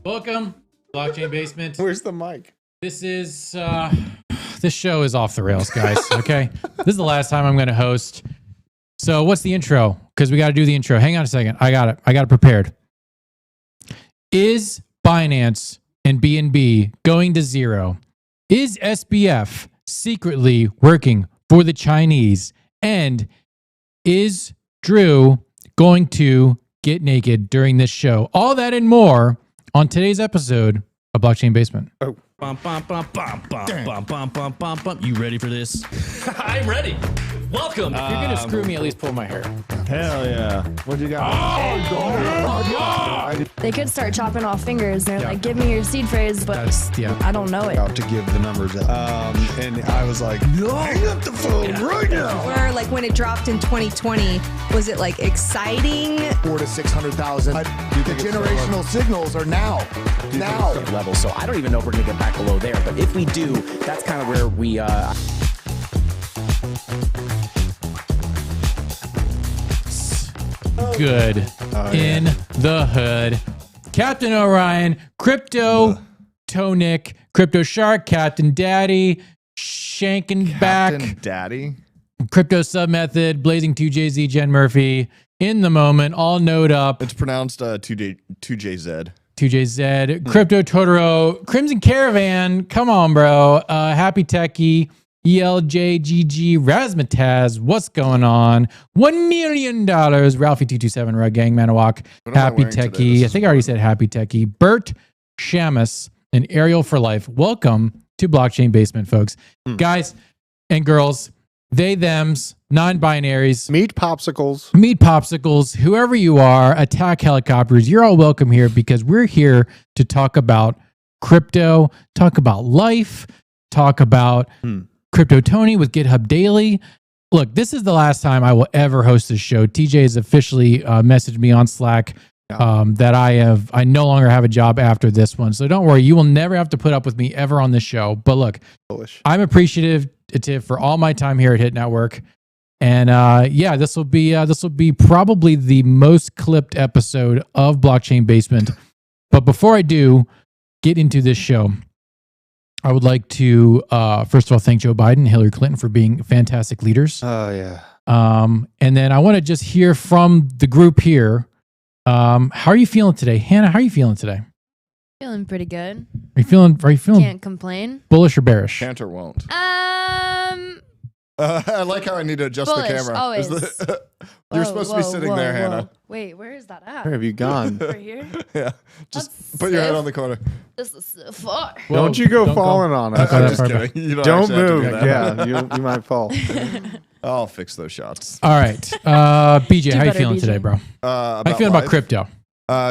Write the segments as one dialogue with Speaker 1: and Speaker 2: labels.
Speaker 1: Welcome, Blockchain Basement.
Speaker 2: Where's the mic?
Speaker 1: This is this show is off the rails, guys. Okay, this is the last time I'm going to host. So, what's the intro? Because we got to do the intro. Hang on a second. I got it. I got it prepared. Is Binance and BNB going to zero? Is SBF secretly working for the Chinese? And is Drew going to get naked during this show? All that and more on today's episode of Blockchain Basement.
Speaker 2: Oh.
Speaker 3: Bum, bum, bum, bum, bum, bum, bum, bum, bum, bum. You ready for this? I'm ready. Welcome.
Speaker 1: If you're going to screw me, at least pull my hair.
Speaker 2: Hell yeah. What you got?
Speaker 4: They could start chopping off fingers. They're like, give me your seed phrase, but I don't know it.
Speaker 2: Out to give the numbers out. And I was like, no, hang up the phone right now.
Speaker 5: Or like when it dropped in 2020, was it like exciting?
Speaker 6: 400,000 to 600,000. The generational signals are now.
Speaker 7: Level. So I don't even know if we're going to get back below there. But if we do, that's kind of where we...
Speaker 1: Good in the hood. Captain Orion, Crypto Tonic, Crypto Shark, Captain Daddy, Shanking Back,
Speaker 2: Daddy,
Speaker 1: Crypto Sub Method, Blazing 2JZ, Jen Murphy, in the moment, all node up.
Speaker 2: It's pronounced 2JZ.
Speaker 1: 2JZ, Crypto Totoro, Crimson Caravan, come on, bro. Happy Techie, ELJGG, Razmataz, what's going on? $1 million. Ralphie227, Rug Gang, Manawak,
Speaker 2: What am I
Speaker 1: Happy
Speaker 2: wearing today?
Speaker 1: Techie.
Speaker 2: This
Speaker 1: I
Speaker 2: is
Speaker 1: think I already said Happy Techie. Bert, Shamus, and Ariel for Life. Welcome to Blockchain Basement, folks. Guys and girls, they, thems, non-binaries,
Speaker 6: Meat popsicles.
Speaker 1: meat popsicles, whoever you are, attack helicopters, you're all welcome here because we're here to talk about crypto, talk about life, talk about Crypto Tony with GitHub Daily. Look, this is the last time I will ever host this show. TJ has officially messaged me on Slack that I no longer have a job after this one. So don't worry, you will never have to put up with me ever on this show. But look, I'm appreciative for all my time here at Hit Network. And yeah, this will be probably the most clipped episode of Blockchain Basement. But before I do get into this show, I would like to first of all thank Joe Biden and Hillary Clinton for being fantastic leaders.
Speaker 6: Oh, yeah.
Speaker 1: And then I want to just hear from the group here. How are you feeling today, Hannah? How are you feeling today?
Speaker 4: Feeling pretty good.
Speaker 1: Are you feeling
Speaker 4: Can't complain.
Speaker 1: bullish or bearish?
Speaker 2: Cantor won't.
Speaker 4: Bullish,
Speaker 2: I like how I need to adjust the camera.
Speaker 4: always.
Speaker 2: You're supposed to be sitting there, Hannah.
Speaker 4: Wait, where is that at?
Speaker 6: Where have you gone?
Speaker 4: Over here?
Speaker 2: Yeah. Just
Speaker 4: That's
Speaker 2: put your head
Speaker 4: safe.
Speaker 2: on the corner.
Speaker 4: This is so far.
Speaker 6: Don't you go
Speaker 1: don't go-
Speaker 6: falling on
Speaker 1: don't
Speaker 6: us.
Speaker 1: go
Speaker 2: I'm
Speaker 1: that
Speaker 2: just
Speaker 1: far back.
Speaker 2: kidding. You
Speaker 6: Don't
Speaker 2: actually have to
Speaker 6: move.
Speaker 2: do that.
Speaker 6: Yeah, you might fall.
Speaker 2: I'll fix those shots.
Speaker 1: All right. BJ, how you
Speaker 4: better,
Speaker 1: feeling
Speaker 4: BJ.
Speaker 1: today, bro? How you feeling about
Speaker 2: life.
Speaker 1: crypto?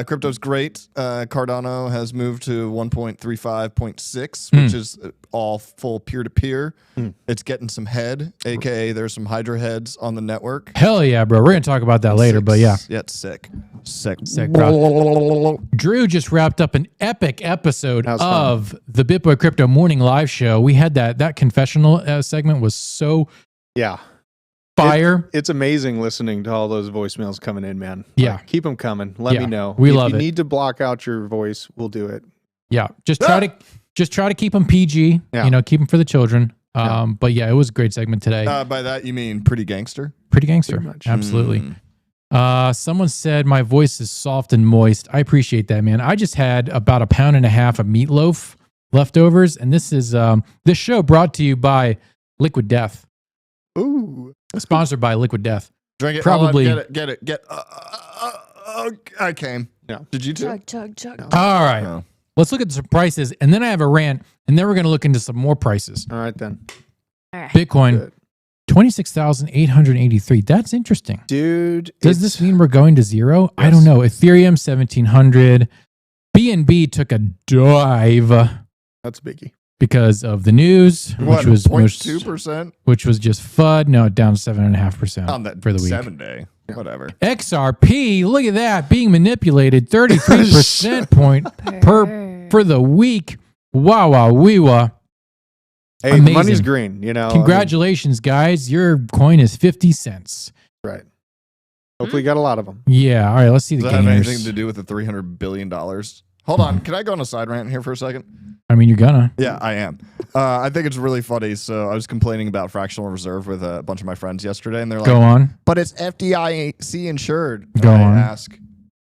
Speaker 2: Crypto's great. Cardano has moved to 1.35.6, which is all full peer-to-peer. It's getting some head, aka there's some Hydra heads on the network.
Speaker 1: Hell yeah, bro. We're going to talk about that later, but yeah.
Speaker 2: Yeah, it's sick. Sick.
Speaker 1: Sick, bro. Drew just wrapped up an epic episode
Speaker 6: That was fun.
Speaker 1: of the BitBoy Crypto Morning Live Show. We had that confessional segment was so
Speaker 6: Yeah.
Speaker 1: fire.
Speaker 6: It's amazing listening to all those voicemails coming in, man.
Speaker 1: Yeah.
Speaker 6: Like, keep them coming. Let
Speaker 1: Yeah.
Speaker 6: me know.
Speaker 1: We
Speaker 6: if
Speaker 1: love
Speaker 6: you
Speaker 1: it.
Speaker 6: need to block out your voice, we'll do it.
Speaker 1: Yeah. Just try to keep them PG,
Speaker 6: Yeah.
Speaker 1: keep them for the children. But yeah, it was a great segment today.
Speaker 2: By that, you mean pretty gangster?
Speaker 1: Pretty gangster.
Speaker 6: pretty much.
Speaker 1: Absolutely. Someone said my voice is soft and moist. I appreciate that, man. I just had about 1.5 pounds of meatloaf leftovers, and this is this show brought to you by Liquid Death.
Speaker 6: Ooh.
Speaker 1: Sponsored by Liquid Death.
Speaker 2: Drink it.
Speaker 1: Probably-
Speaker 2: Hold on, get it. I came.
Speaker 6: Yeah.
Speaker 2: Did you too?
Speaker 4: Chug.
Speaker 1: All right.
Speaker 2: No.
Speaker 1: Let's look at some prices, and then I have a rant, and then we're going to look into some more prices.
Speaker 6: All right, then.
Speaker 4: All right.
Speaker 1: Bitcoin,
Speaker 6: Good.
Speaker 1: 26,883. That's interesting.
Speaker 6: Dude.
Speaker 1: Does this mean we're going to zero? I
Speaker 2: Yes.
Speaker 1: don't know. Ethereum, 1,700. BNB took a dive
Speaker 6: That's a biggie.
Speaker 1: because of the news,
Speaker 2: What,
Speaker 1: which was
Speaker 2: 0.2%
Speaker 1: just FUD. No, down 7.5%
Speaker 2: on that
Speaker 1: for the week.
Speaker 2: 7 day? Whatever.
Speaker 1: XRP, look at that, being manipulated 33% point for the week. Wow, wee wah.
Speaker 6: Hey, the
Speaker 1: Amazing.
Speaker 6: money's green, you know.
Speaker 1: Congratulations, guys. Your coin is 50 cents.
Speaker 6: Right. Hopefully, you got a lot of them.
Speaker 1: Yeah. All right. Let's see
Speaker 2: Does
Speaker 1: the
Speaker 2: that have anything
Speaker 1: gainers.
Speaker 2: to do with the $300 billion? Hold on. Can I go on a side rant here for a second?
Speaker 1: I mean, you're gonna.
Speaker 2: Yeah, I am. I think it's really funny. So I was complaining about fractional reserve with a bunch of my friends yesterday, and they're like,
Speaker 1: Go on.
Speaker 2: but it's FDIC insured.
Speaker 1: Go
Speaker 2: and
Speaker 1: on.
Speaker 2: I ask,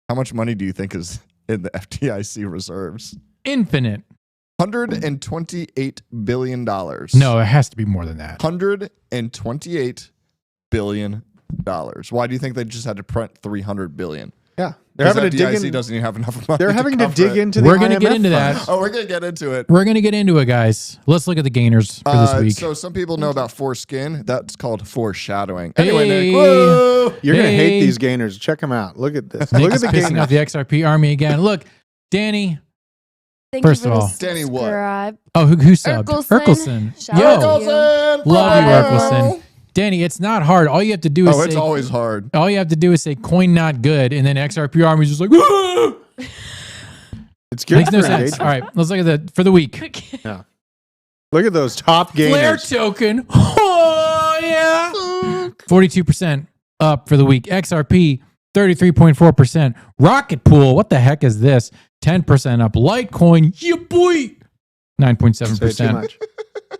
Speaker 2: how much money do you think is in the FDIC reserves?
Speaker 1: Infinite.
Speaker 2: $128 billion.
Speaker 1: No, it has to be more than that.
Speaker 2: $128 billion. Why do you think they just had to print $300 billion?
Speaker 6: Yeah. They're having to dig
Speaker 2: FDIC
Speaker 6: in.
Speaker 2: doesn't even have enough money.
Speaker 6: They're having to
Speaker 2: cover
Speaker 6: dig
Speaker 2: it.
Speaker 6: into the
Speaker 1: We're gonna get
Speaker 6: IMF
Speaker 1: into
Speaker 6: fund.
Speaker 1: that.
Speaker 2: Oh, we're gonna get into it.
Speaker 1: We're gonna get into it, guys. Let's look at the gainers for this week.
Speaker 2: So some people know about foreskin. That's called foreshadowing. Anyway,
Speaker 1: Hey.
Speaker 2: Nick. Whoa!
Speaker 6: You're going to
Speaker 1: Hey.
Speaker 6: hate these gainers. Check them out. Look at this. Look
Speaker 1: Nick's
Speaker 6: at the
Speaker 1: pissing off
Speaker 6: gainers.
Speaker 1: the XRP army again. Look, Danny.
Speaker 4: Thank
Speaker 1: First
Speaker 4: you for
Speaker 1: of all.
Speaker 4: the
Speaker 2: Danny what?
Speaker 4: subscribe.
Speaker 1: Oh, who subbed?
Speaker 4: Urkelson. Shout
Speaker 1: Yo,
Speaker 4: out to you.
Speaker 2: Urkelson!
Speaker 1: love you,
Speaker 2: Wow.
Speaker 1: Urkelson. Danny, it's not hard. All you have to do is
Speaker 2: Oh, it's
Speaker 1: say.
Speaker 2: always hard.
Speaker 1: All you have to do is say coin not good, and then XRP army's just like. Woo!
Speaker 6: It's good
Speaker 1: Makes no
Speaker 6: for
Speaker 1: sense.
Speaker 6: engagement.
Speaker 1: All right, let's look at for the week.
Speaker 6: Look at those top
Speaker 1: Flare
Speaker 6: gainers.
Speaker 1: token. Oh yeah. 42% up for the week. XRP 33.4%. Rocket Pool. What the heck is this? 10% up. Litecoin. Yeah, boy.
Speaker 6: Say too
Speaker 1: 9.7%.
Speaker 6: much.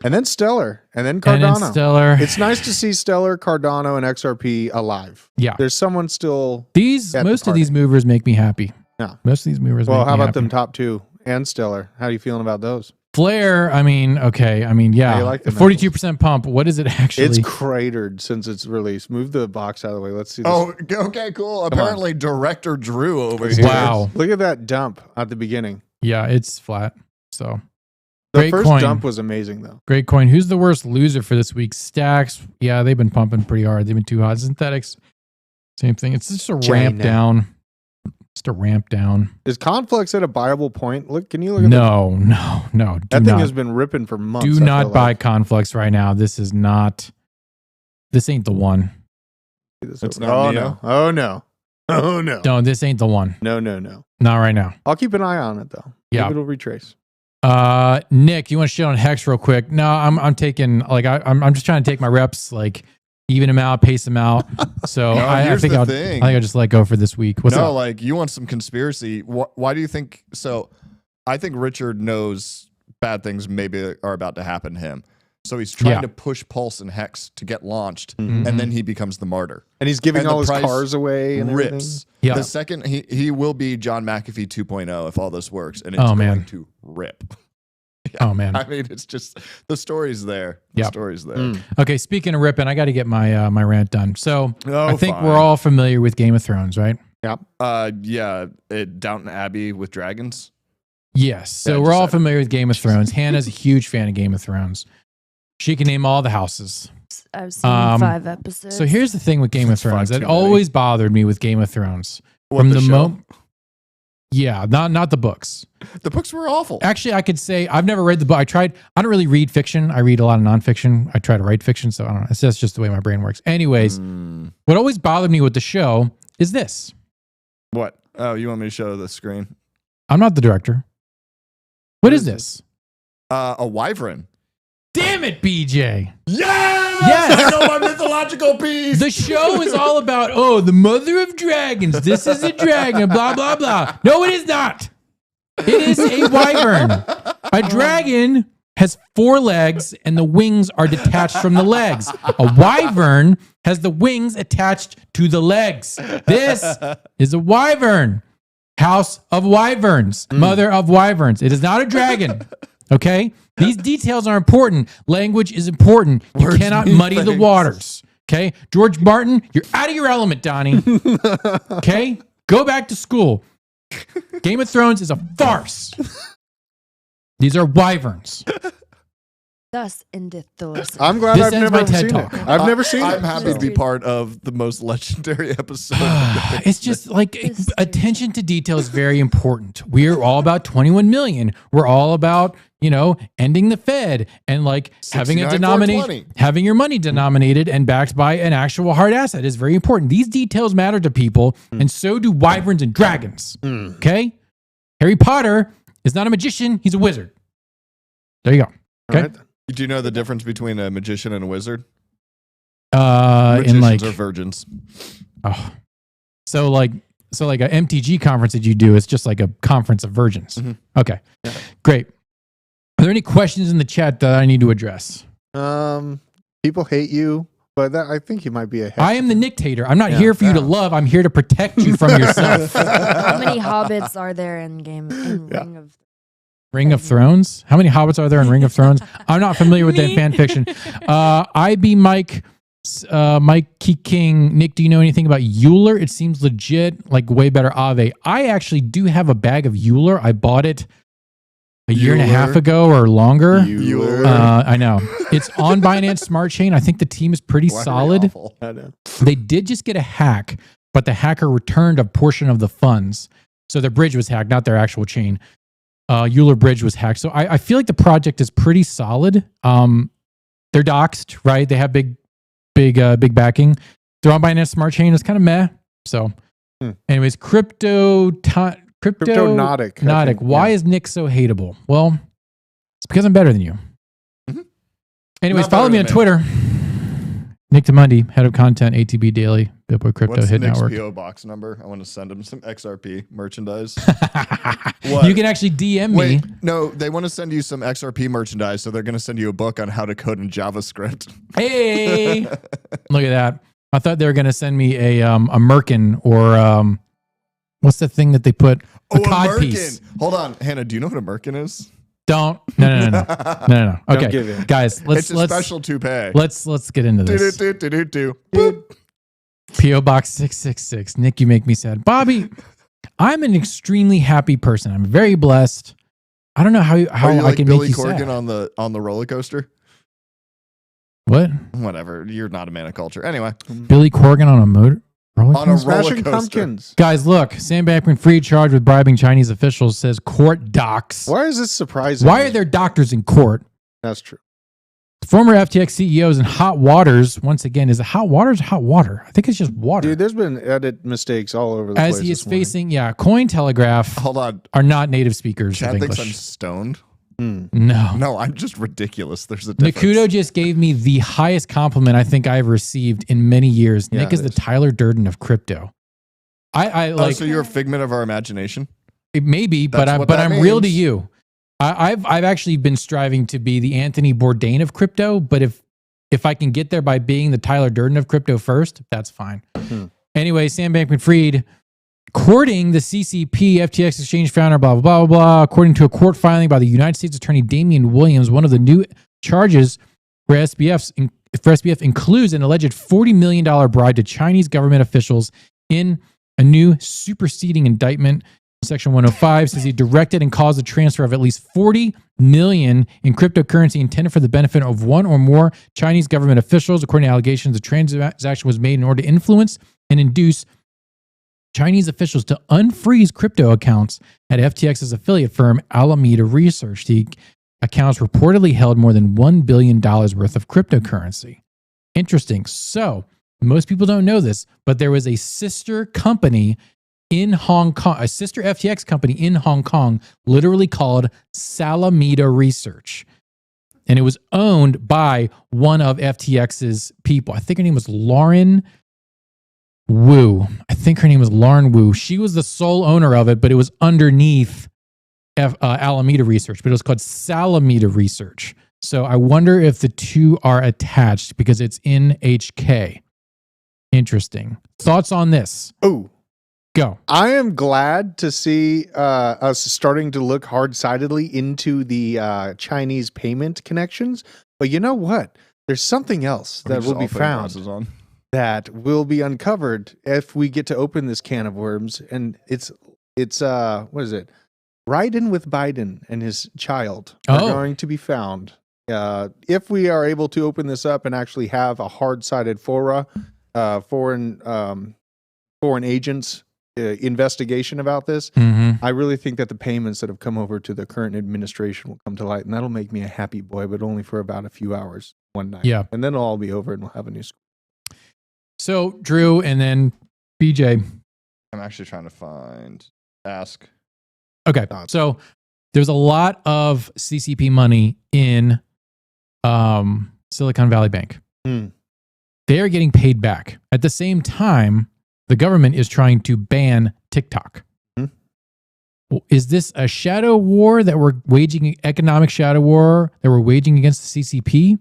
Speaker 6: And then Stellar. And then
Speaker 1: And
Speaker 6: Cardano.
Speaker 1: then Stellar.
Speaker 6: It's nice to see Stellar, Cardano, and XRP alive.
Speaker 1: Yeah.
Speaker 6: There's someone still.
Speaker 1: These
Speaker 6: at the
Speaker 1: most of these
Speaker 6: party.
Speaker 1: movers make me happy.
Speaker 6: Yeah.
Speaker 1: Most of these movers.
Speaker 6: Well,
Speaker 1: make
Speaker 6: how
Speaker 1: me
Speaker 6: about
Speaker 1: happy.
Speaker 6: them top two and Stellar? How are you feeling about those?
Speaker 1: Flare, I mean, okay. I mean, yeah.
Speaker 8: you like the
Speaker 1: 42% pump. What is it actually?
Speaker 8: It's cratered since its release. Move the box out of the way. Let's see this.
Speaker 2: Oh, okay, cool. Apparently, Director Drew over here.
Speaker 1: Wow.
Speaker 8: Look at that dump at the beginning.
Speaker 1: Yeah, it's flat. So
Speaker 8: The
Speaker 1: great
Speaker 8: first
Speaker 1: coin.
Speaker 8: dump was amazing, though.
Speaker 1: Great coin. Who's the worst loser for this week? Stacks. Yeah, they've been pumping pretty hard. They've been too hot. Synthetics, same thing. It's just a ramp down. Just a ramp down.
Speaker 8: Is Conflux at a buyable point? Look, can you look at
Speaker 1: No.
Speaker 8: that thing has been ripping for months.
Speaker 1: Do
Speaker 8: I
Speaker 1: not
Speaker 8: feel
Speaker 1: buy
Speaker 8: like.
Speaker 1: Conflux right now. This ain't the one.
Speaker 2: It's not
Speaker 8: Oh,
Speaker 2: Neo.
Speaker 8: no. Oh, no. Oh, no.
Speaker 1: No, this ain't the one.
Speaker 8: No.
Speaker 1: Not right now.
Speaker 8: I'll keep an eye on it, though.
Speaker 1: Yeah.
Speaker 8: Maybe it'll retrace.
Speaker 1: Nick, you want to shit on Hex real quick? No, I'm taking, like, I'm just trying to take my reps, like, even them out, pace them out. So
Speaker 2: No,
Speaker 1: I
Speaker 2: here's
Speaker 1: think
Speaker 2: the
Speaker 1: I
Speaker 2: thing.
Speaker 1: think I'll just let go for this week. What's
Speaker 2: No,
Speaker 1: up?
Speaker 2: like you want some conspiracy. Why do you think so? I think Richard knows bad things maybe are about to happen to him. So he's trying to push Pulse and Hex to get launched, and then he becomes the martyr.
Speaker 8: And he's giving
Speaker 2: And
Speaker 8: all
Speaker 2: the
Speaker 8: his
Speaker 2: price
Speaker 8: cars away and everything.
Speaker 2: rips.
Speaker 1: Yeah.
Speaker 2: The second he will be John McAfee 2.0 if all this works, and it's
Speaker 1: Oh,
Speaker 2: going
Speaker 1: man.
Speaker 2: to rip.
Speaker 1: Oh, man.
Speaker 2: I mean, it's just the story's there. The
Speaker 1: Yep.
Speaker 2: story's there.
Speaker 1: Okay, speaking of ripping, I got to get my my rant done. So
Speaker 2: Oh,
Speaker 1: I think
Speaker 2: fine.
Speaker 1: we're all familiar with Game of Thrones, right?
Speaker 2: Yeah, Downton Abbey with dragons.
Speaker 1: Yes. So
Speaker 2: Yeah,
Speaker 1: we're
Speaker 2: just
Speaker 1: all
Speaker 2: said it.
Speaker 1: familiar with Game of Thrones. Hannah's a huge fan of Game of Thrones. She can name all the houses.
Speaker 4: I've seen 5 episodes.
Speaker 1: So here's the thing with Game of
Speaker 2: That's far
Speaker 1: Thrones.
Speaker 2: too
Speaker 1: It
Speaker 2: many.
Speaker 1: always bothered me with Game of Thrones.
Speaker 2: What,
Speaker 1: From
Speaker 2: the
Speaker 1: the
Speaker 2: show?
Speaker 1: moment. Yeah, not the books.
Speaker 2: The books were awful.
Speaker 1: Actually, I could say I've never read the book. I don't really read fiction. I read a lot of nonfiction. I try to write fiction, so I don't know. That's just the way my brain works. Anyways, what always bothered me with the show is this.
Speaker 2: What? Oh, you want me to show the screen?
Speaker 1: I'm not the director. What is this?
Speaker 2: A wyvern.
Speaker 1: Damn it, BJ.
Speaker 2: Yes!
Speaker 1: Yes!
Speaker 2: I know my mythological piece.
Speaker 1: The show is all about, the mother of dragons. This is a dragon, blah, blah, blah. No, it is not. It is a wyvern. A dragon has 4 legs and the wings are detached from the legs. A wyvern has the wings attached to the legs. This is a wyvern. House of wyverns. Mother of wyverns. It is not a dragon. Okay? These details are important. Language is important. You
Speaker 2: Words
Speaker 1: cannot
Speaker 2: mean
Speaker 1: muddy the
Speaker 2: things.
Speaker 1: waters. Okay? George Martin, you're out of your element, Donnie. Okay? Go back to school. Game of Thrones is a farce. These are wyverns.
Speaker 4: Thus endeth the lesson.
Speaker 8: I'm glad
Speaker 1: This
Speaker 8: I've
Speaker 1: ends
Speaker 8: never
Speaker 1: my TED
Speaker 8: seen
Speaker 1: Talk.
Speaker 8: it. I've never seen
Speaker 2: I'm
Speaker 8: it.
Speaker 2: happy to be part of the most legendary episode.
Speaker 1: It's just like
Speaker 4: This
Speaker 1: attention to detail is very important. We're all about 21 million. We're all about, ending the Fed and like having a
Speaker 2: 69,420.
Speaker 1: having your money denominated and backed by an actual hard asset is very important. These details matter to people, and so do wyverns and dragons. Okay? Harry Potter is not a magician, he's a wizard. There you go. Okay.
Speaker 8: All right.
Speaker 2: Do you know the difference between a magician and a wizard?
Speaker 1: In
Speaker 2: Magicians
Speaker 1: like
Speaker 2: are virgins.
Speaker 1: so like a MTG conference that you do, it's just like a conference of virgins. Okay. Great. Are there any questions in the chat that I need to address?
Speaker 8: People hate you, but I think you might be a
Speaker 1: I am the Nictator. I'm not here for you to love. I'm here to protect you from yourself.
Speaker 4: How many hobbits are there in Ring of
Speaker 1: Ring of Thrones? How many hobbits are there in Ring of Thrones? I'm not familiar with that fan fiction. IB Mike, Mikey King. Nick, do you know anything about Euler? It seems legit, like way better Ave. I actually do have a bag of Euler. I bought it a year and a half ago or longer.
Speaker 2: Euler.
Speaker 1: I know. It's on Binance Smart Chain. I think the team is pretty
Speaker 2: Why are they
Speaker 1: solid.
Speaker 2: awful?
Speaker 8: I know.
Speaker 1: They did just get a hack, but the hacker returned a portion of the funds. So their bridge was hacked, not their actual chain. Euler Bridge was hacked. So I feel like the project is pretty solid. They're doxed, right? They have big backing. They're on Binance Smart Chain. It's kind of meh. So anyways, Cryptonautic.
Speaker 8: I think,
Speaker 1: Why is Nick so hateable? Well, it's because I'm better than you. Anyways,
Speaker 2: Not
Speaker 1: follow
Speaker 2: better
Speaker 1: me on
Speaker 2: than
Speaker 1: Twitter. Nick DeMundi, head of content, ATB Daily, BitBoy Crypto,
Speaker 2: What's
Speaker 1: Hit
Speaker 2: Nick's
Speaker 1: Network.
Speaker 2: PO box number? I want to send him some XRP merchandise.
Speaker 1: You can actually DM me.
Speaker 2: Wait, no, they want to send you some XRP merchandise, so they're going to send you a book on how to code in JavaScript.
Speaker 1: Hey, look at that. I thought they were going to send me a merkin or what's the thing that they put? A cod piece.
Speaker 2: Hold on, Hannah, do you know what a merkin is?
Speaker 1: Don't. No. Okay,
Speaker 8: give in.
Speaker 1: guys, let's
Speaker 2: It's a special toupee.
Speaker 1: let's get into this.
Speaker 2: Boop.
Speaker 1: PO Box 666. Nick, you make me sad. Bobby, I'm an extremely happy person. I'm very blessed. I don't know how
Speaker 2: Are you
Speaker 1: I
Speaker 2: like
Speaker 1: can
Speaker 2: Billy
Speaker 1: make you
Speaker 2: Corgan
Speaker 1: sad.
Speaker 2: on the roller coaster?
Speaker 1: What?
Speaker 2: Whatever. You're not a man of culture. Anyway,
Speaker 1: Billy Corgan on a motor? roller
Speaker 2: on a
Speaker 1: coaster?
Speaker 2: roller
Speaker 8: Smashing
Speaker 2: coaster.
Speaker 8: pumpkins.
Speaker 1: Guys, look. Sam Bankman-Fried charged with bribing Chinese officials, says court docs.
Speaker 8: Why is this surprising?
Speaker 1: Why are there doctors in court?
Speaker 8: That's true.
Speaker 1: Former FTX CEOs in hot waters. Once again, is it hot waters or hot water? I think it's just water.
Speaker 8: Dude, there's been edit mistakes all over the place.
Speaker 1: As he is
Speaker 8: this morning.
Speaker 1: facing, Cointelegraph
Speaker 2: Hold on.
Speaker 1: are not native speakers
Speaker 2: Chad
Speaker 1: of
Speaker 2: thinks I'm
Speaker 1: English.
Speaker 2: stoned.
Speaker 1: No.
Speaker 2: No, I'm just ridiculous. There's a difference.
Speaker 1: Nakudo just gave me the highest compliment I think I've received in many years.
Speaker 8: Yeah,
Speaker 1: Nick is
Speaker 8: it
Speaker 1: the
Speaker 8: is.
Speaker 1: Tyler Durden of crypto. I
Speaker 2: Oh,
Speaker 1: like
Speaker 2: so you're a figment of our imagination?
Speaker 1: it may be, but
Speaker 2: That's what
Speaker 1: I'm
Speaker 2: that
Speaker 1: real to
Speaker 2: means.
Speaker 1: you. I've actually been striving to be the Anthony Bourdain of crypto, but if I can get there by being the Tyler Durden of crypto first, that's fine. Anyway, Sam Bankman-Fried courting the CCP, FTX exchange founder, blah, blah, blah, blah, blah. According to a court filing by the United States Attorney Damian Williams, one of the new charges for SBF includes an alleged $40 million bribe to Chinese government officials in a new superseding indictment. Section 105 says he directed and caused the transfer of at least 40 million in cryptocurrency intended for the benefit of one or more Chinese government officials. According to allegations, the transaction was made in order to influence and induce Chinese officials to unfreeze crypto accounts at FTX's affiliate firm Alameda Research. The accounts reportedly held more than $1 billion worth of cryptocurrency. Interesting. So, most people don't know this, but there was a sister company in Hong Kong, a sister FTX company in Hong Kong, literally called Alameda Research. And it was owned by one of FTX's people. I think her name was Lauren Wu. She was the sole owner of it, but it was underneath Alameda Research, but it was called Alameda Research. So I wonder if the two are attached because it's in HK. Interesting. Thoughts on this?
Speaker 8: Oh,
Speaker 1: Go.
Speaker 8: I am glad to see us starting to look hard-sidedly into the Chinese payment connections. But you know what? There's something else that will be found that will be uncovered if we get to open this can of worms. And it's what is it? Biden with Biden and his child are going to be found. If we are able to open this up and actually have a hard-sided foreign agents investigation about this, I really think that the payments that have come over to the current administration will come to light, and that'll make me a happy boy, but only for about a few hours one night.
Speaker 1: Yeah.
Speaker 8: And then it'll all be over and we'll have a new school.
Speaker 1: So, Drew, and then BJ.
Speaker 2: I'm actually trying to ask.
Speaker 1: Okay. So, there's a lot of CCP money in Silicon Valley Bank. They are getting paid back. At the same time, the government is trying to ban TikTok. Is this a shadow war that we're waging, economic shadow war that we're waging against the CCP?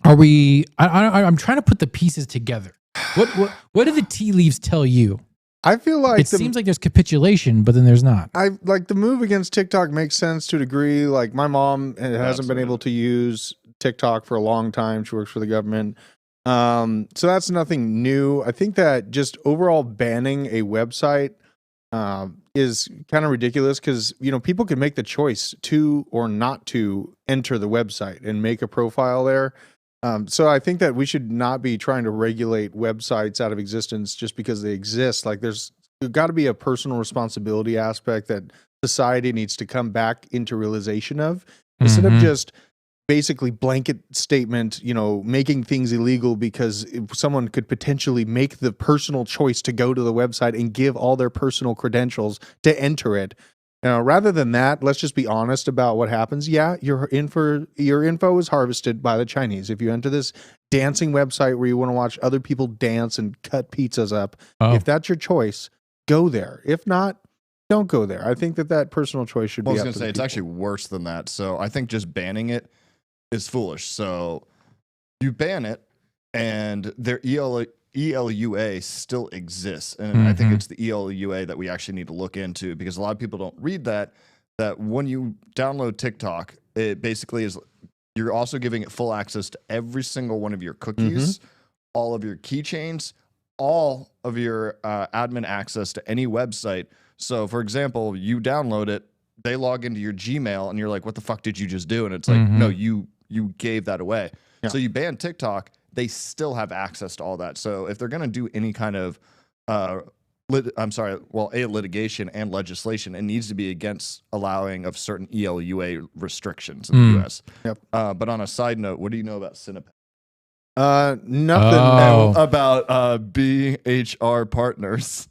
Speaker 1: Are we? I'm trying to put the pieces together. What do the tea leaves tell you?
Speaker 8: I feel like
Speaker 1: it seems like there's capitulation, but then there's not.
Speaker 8: I like the move against TikTok makes sense to a degree. Like my mom hasn't been able to use TikTok for a long time. She works for the government. So that's nothing new. I think that just overall banning a website is kind of ridiculous because, people can make the choice to or not to enter the website and make a profile there. So I think that we should not be trying to regulate websites out of existence just because they exist. Like there's got to be a personal responsibility aspect that society needs to come back into realization of instead of just basically blanket statement, making things illegal because someone could potentially make the personal choice to go to the website and give all their personal credentials to enter it. Rather than that, let's just be honest about what happens. Yeah, your info is harvested by the Chinese. If you enter this dancing website where you want to watch other people dance and cut pizzas up, if that's your choice, go there. If not, don't go there. I think that personal choice should be up to the people.
Speaker 2: It's actually worse than that. So I think just banning it is foolish. So you ban it, and their ELUA still exists. And I think it's the ELUA that we actually need to look into because a lot of people don't read that. that when you download TikTok, it basically is you're also giving it full access to every single one of your cookies, all of your keychains, all of your admin access to any website. So, for example, you download it, they log into your Gmail, and you're like, "What the fuck did you just do?" And it's like, "No, you gave that away." Yeah. So you ban TikTok, they still have access to all that. So if they're going to do any kind of litigation and legislation, it needs to be against allowing of certain ELUA restrictions in the US.
Speaker 8: Yep.
Speaker 2: But on a side note, what do you know about Cinepec?
Speaker 8: Nothing.
Speaker 2: About BHR Partners.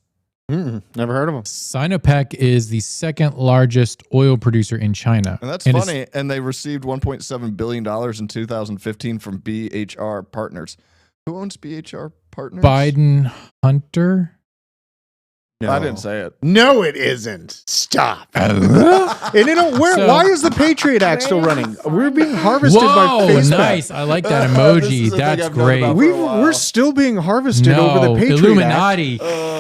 Speaker 8: Never heard of them.
Speaker 1: Sinopec is the second largest oil producer in China.
Speaker 2: And that's funny. And they received $1.7 billion in 2015 from BHR Partners. Who owns BHR Partners?
Speaker 1: Biden Hunter?
Speaker 2: No. I didn't say it.
Speaker 8: No, it isn't. Stop. And why is the Patriot Act still running? We're being harvested by Facebook.
Speaker 1: Nice. I like that emoji. That's great.
Speaker 8: We're still being harvested over the Patriot
Speaker 1: Illuminati.
Speaker 8: Act.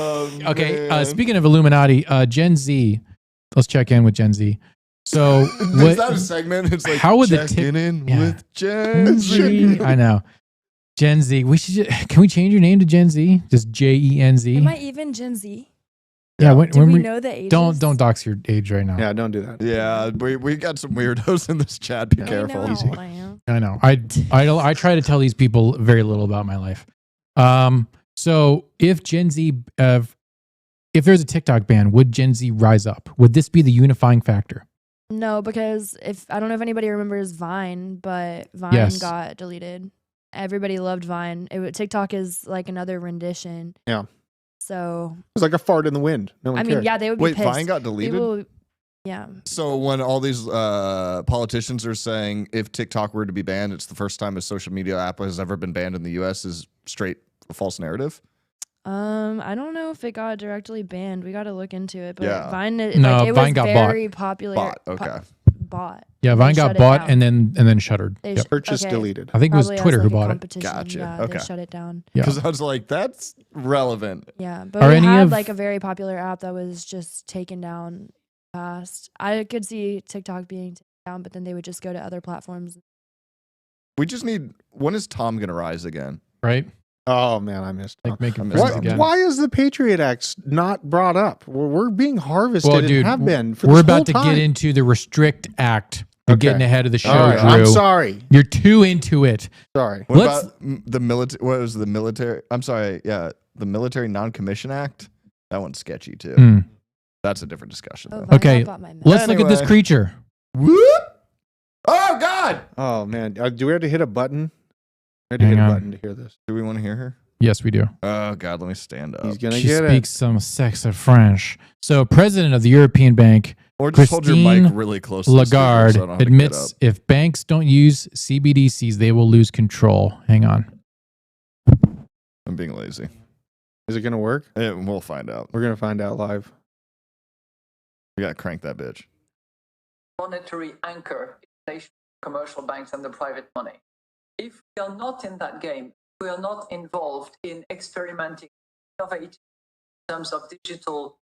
Speaker 1: Okay, speaking of Illuminati, Gen Z. Let's check in with Gen Z. So,
Speaker 2: is that a segment? It's like
Speaker 1: how would
Speaker 2: checking in with Gen Z.
Speaker 1: I know. Gen Z. Can we change your name to Gen Z? Just JENZ.
Speaker 4: Am I even Gen Z?
Speaker 1: Yeah.
Speaker 4: Do we know the age?
Speaker 1: Don't dox your age right now.
Speaker 8: Yeah, don't do that.
Speaker 2: Yeah, we got some weirdos in this chat. Be careful.
Speaker 1: I know. I try to tell these people very little about my life. So if Gen Z, if there's a TikTok ban, would Gen Z rise up? Would this be the unifying factor?
Speaker 4: No, because I don't know if anybody remembers Vine, but Vine got deleted. Everybody loved Vine. TikTok is like another rendition.
Speaker 8: Yeah.
Speaker 4: So
Speaker 8: it's like a fart in the wind. No one cared.
Speaker 4: Yeah, they would be pissed.
Speaker 2: Vine got deleted?
Speaker 4: Yeah.
Speaker 2: So when all these politicians are saying if TikTok were to be banned, it's the first time a social media app has ever been banned in the U.S. is straight a false narrative?
Speaker 4: I don't know if it got directly banned. We got to look into it. But
Speaker 2: yeah.
Speaker 4: Vine,
Speaker 1: Vine got
Speaker 4: very popular.
Speaker 2: Bought. Okay.
Speaker 4: Bought.
Speaker 1: Yeah, Vine got bought and then shuttered.
Speaker 8: Purchase deleted.
Speaker 1: I think it was Twitter who bought it.
Speaker 2: Gotcha.
Speaker 4: Yeah,
Speaker 2: okay.
Speaker 4: They shut it down.
Speaker 2: Because I was like, that's relevant.
Speaker 4: Yeah, but we had like a very popular app that was just taken down fast. I could see TikTok being taken down, but then they would just go to other platforms.
Speaker 2: We just need. When is Tom gonna rise again?
Speaker 1: Right.
Speaker 8: Oh man, I missed.
Speaker 1: Why
Speaker 8: is the Patriot Act not brought up? We're being harvested.
Speaker 1: Well, dude,
Speaker 8: and have been. For
Speaker 1: we're about to get into the Restrict Act. You're getting ahead of the show, Drew.
Speaker 8: I'm sorry.
Speaker 1: You're too into it.
Speaker 8: Sorry.
Speaker 2: What about the military? What was the military? I'm sorry. Yeah, the Military Non-Commission Act. That one's sketchy too. That's a different discussion.
Speaker 1: Okay, let's look at this creature.
Speaker 2: Whoop! Oh God!
Speaker 8: Oh man, do we have to hit a button? I had to hit a button to hear this.
Speaker 2: Do we want to hear her?
Speaker 1: Yes, we do.
Speaker 2: Oh God, let me stand up.
Speaker 8: He's gonna
Speaker 1: she
Speaker 8: get it.
Speaker 1: speaks some sexy French. So, president of the European Bank,
Speaker 2: or just hold your mic really close.
Speaker 1: Lagarde admits if banks don't use CBDCs, they will lose control. Hang on.
Speaker 2: I'm being lazy.
Speaker 8: Is it gonna work?
Speaker 2: We'll find out.
Speaker 8: We're gonna find out live.
Speaker 2: We gotta crank that bitch.
Speaker 9: Monetary anchor inflation, commercial banks and the private money. If we are not in that game, we are not involved in experimenting, innovating in terms of digital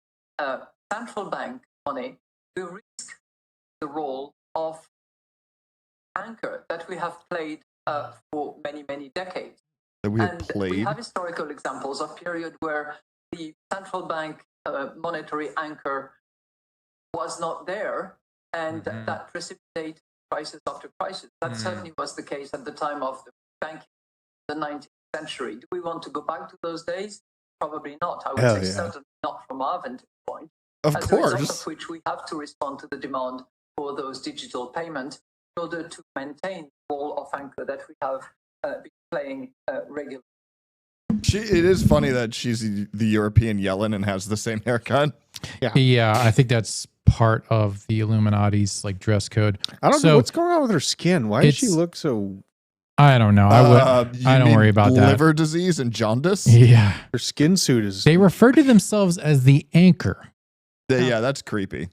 Speaker 9: central bank money, we risk the role of anchor that we have played for many, many decades.
Speaker 2: That we have played?
Speaker 9: We have historical examples of period where the central bank monetary anchor was not there, and that precipitated crisis after crisis. That certainly was the case at the time of the banking in the 19th century. Do we want to go back to those days? Probably not. I would say certainly not from our vantage point.
Speaker 2: Of
Speaker 9: As
Speaker 2: course.
Speaker 9: a result of which we have to respond to the demand for those digital payments in order to maintain the role of anchor that we have been playing regularly.
Speaker 2: It is funny that she's the European Yellen and has the same haircut.
Speaker 1: Yeah, I think that's part of the Illuminati's like dress code.
Speaker 8: I don't know what's going on with her skin. Why does she look so?
Speaker 1: I don't know. I don't worry about that.
Speaker 2: Liver disease and jaundice.
Speaker 1: Yeah,
Speaker 8: her skin suit is.
Speaker 1: They refer to themselves as the anchor.
Speaker 2: Yeah, that's creepy.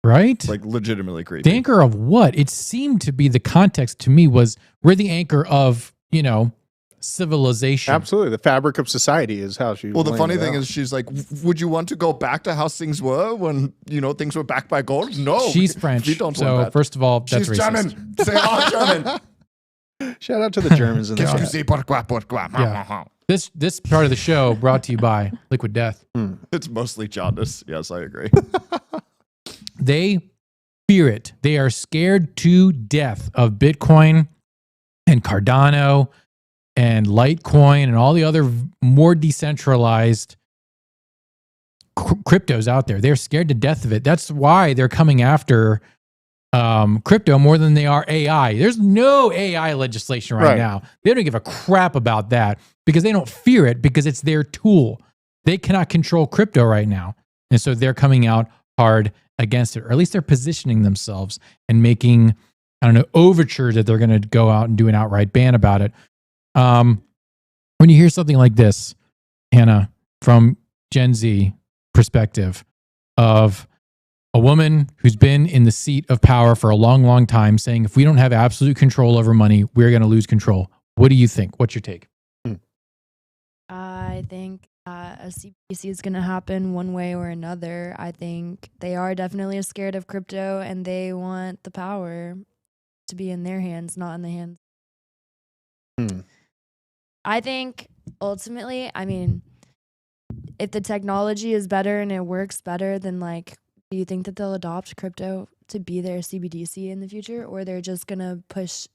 Speaker 1: Right?
Speaker 2: Like legitimately creepy.
Speaker 1: The anchor of what? It seemed to be the context to me was we're the anchor of, civilization.
Speaker 8: Absolutely. The fabric of society is how she.
Speaker 2: Well, the funny thing is, she's like, would you want to go back to how things were when, things were backed by gold? No.
Speaker 1: She's French.
Speaker 2: We don't
Speaker 1: so,
Speaker 2: want that.
Speaker 1: first of all, that's
Speaker 2: She's
Speaker 1: racist.
Speaker 2: German. Say all German.
Speaker 8: Shout out to the Germans in the chat.
Speaker 1: Yeah. This part of the show brought to you by Liquid Death.
Speaker 2: It's mostly jaundice. Yes, I agree.
Speaker 1: They fear it. They are scared to death of Bitcoin and Cardano and Litecoin and all the other more decentralized cryptos out there. They're scared to death of it. That's why they're coming after crypto more than they are AI. There's no AI legislation right now. They don't give a crap about that because they don't fear it because it's their tool. They cannot control crypto right now. And so they're coming out hard against it, or at least they're positioning themselves and making, overtures that they're going to go out and do an outright ban about it. When you hear something like this, Hannah, from Gen Z perspective of a woman who's been in the seat of power for a long, long time saying, if we don't have absolute control over money, we're going to lose control. What do you think? What's your take?
Speaker 4: I think a CBDC is going to happen one way or another. I think they are definitely scared of crypto and they want the power to be in their hands, not in the hands. I think ultimately, if the technology is better and it works better, then do you think that they'll adopt crypto to be their CBDC in the future, or they're just going to push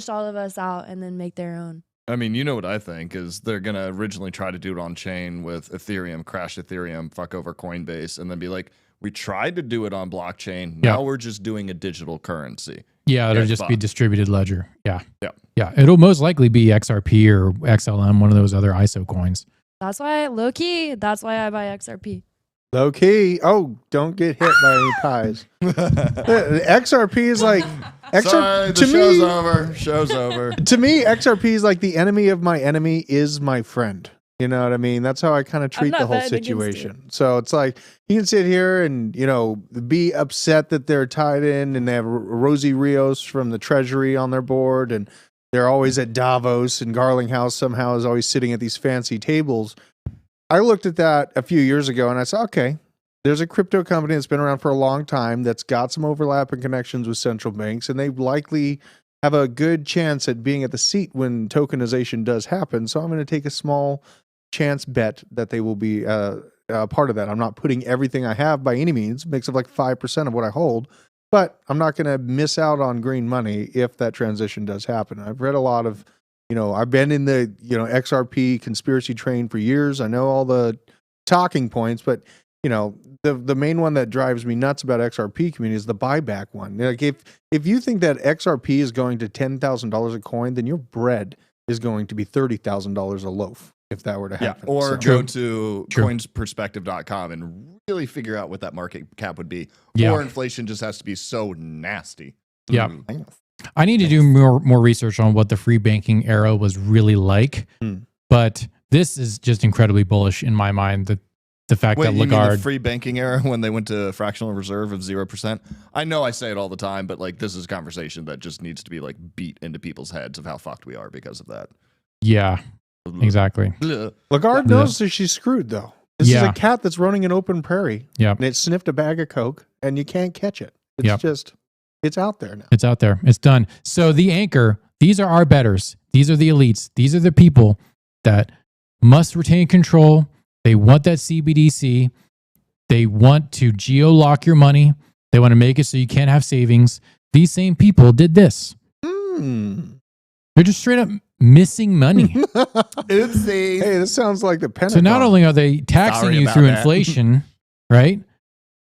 Speaker 4: all of us out and then make their own?
Speaker 2: You know what I think is they're going to originally try to do it on chain with Ethereum, crash Ethereum, fuck over Coinbase, and then be like, we tried to do it on blockchain. Now we're just doing a digital currency.
Speaker 1: Yeah, it'll just be distributed ledger. Yeah.
Speaker 2: Yeah.
Speaker 1: It'll most likely be XRP or XLM, one of those other ISO coins.
Speaker 4: That's why, low key, that's why I buy XRP.
Speaker 8: Low key. Oh, don't get hit by any pies. XRP is like
Speaker 2: Sorry, the show's over. Show's over.
Speaker 8: To me, XRP is like the enemy of my enemy is my friend. You know what I mean? That's how I kind of treat the whole situation. So it's like you can sit here and be upset that they're tied in and they have Rosie Rios from the Treasury on their board and they're always at Davos and Garlinghouse somehow is always sitting at these fancy tables. I looked at that a few years ago and I said, okay, there's a crypto company that's been around for a long time that's got some overlap and connections with central banks, and they likely have a good chance at being at the seat when tokenization does happen. So I'm going to take a small chance bet that they will be part of that. I'm not putting everything I have by any means. It makes up like 5% of what I hold, but I'm not going to miss out on green money if that transition does happen. I've read a lot of I've been in the, XRP conspiracy train for years. I know all the talking points, but, the main one that drives me nuts about XRP community is the buyback one. Like if you think that XRP is going to $10,000 a coin, then your bread is going to be $30,000 a loaf if that were to happen.
Speaker 2: Or go to coinsperspective.com and really figure out what that market cap would be.
Speaker 1: Yeah.
Speaker 2: Or inflation just has to be so nasty.
Speaker 1: Yeah. I need to do more research on what the free banking era was really like, but this is just incredibly bullish in my mind. The fact that
Speaker 2: you mean
Speaker 1: Lagarde
Speaker 2: the free banking era when they went to fractional reserve of 0%. I know I say it all the time, but this is a conversation that just needs to be beat into people's heads of how fucked we are because of that.
Speaker 1: Yeah, exactly.
Speaker 8: Lagarde knows that she's screwed though. This is a cat that's running an open prairie.
Speaker 1: Yeah,
Speaker 8: and it sniffed a bag of Coke, and you can't catch it. It's just. It's out there now.
Speaker 1: It's out there. It's done. So the anchor, these are our betters. These are the elites. These are the people that must retain control. They want that CBDC. They want to geo-lock your money. They want to make it so you can't have savings. These same people did this. They're just straight up missing money.
Speaker 2: Oopsie.
Speaker 8: Hey, this sounds like the Pentagon.
Speaker 1: So not only are they taxing you through inflation, right?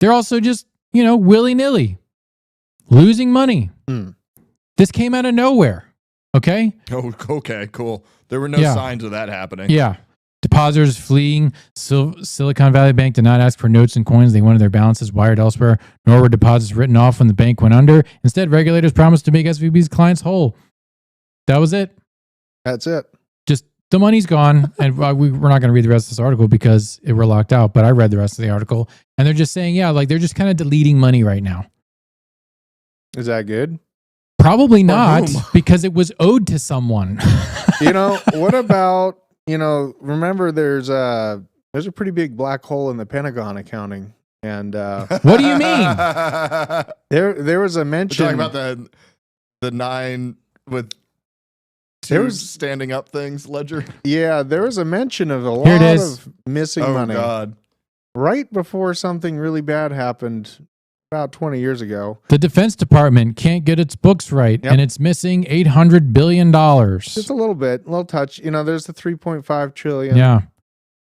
Speaker 1: They're also just, willy-nilly. Losing money. This came out of nowhere. Okay.
Speaker 2: Oh, okay, cool. There were no signs of that happening.
Speaker 1: Yeah. Depositors fleeing. Silicon Valley Bank did not ask for notes and coins. They wanted their balances wired elsewhere, nor were deposits written off when the bank went under. Instead, regulators promised to make SVB's clients whole. That was it.
Speaker 8: That's it.
Speaker 1: Just the money's gone. And we're not going to read the rest of this article because we're locked out, but I read the rest of the article. And they're just saying, they're just kind of deleting money right now.
Speaker 8: Is that good?
Speaker 1: Probably not, because it was owed to someone.
Speaker 8: What about, remember there's a pretty big black hole in the Pentagon accounting. And
Speaker 1: what do you mean?
Speaker 8: There was a
Speaker 2: We're
Speaker 8: mention
Speaker 2: talking about the 9 with two standing up things ledger.
Speaker 8: Yeah, there was a mention of a lot of missing money.
Speaker 2: Oh God.
Speaker 8: Right before something really bad happened about 20 years ago.
Speaker 1: The Defense Department can't get its books right, and it's missing $800 billion.
Speaker 8: Just a little touch. There's the 3.5 trillion.
Speaker 1: Yeah.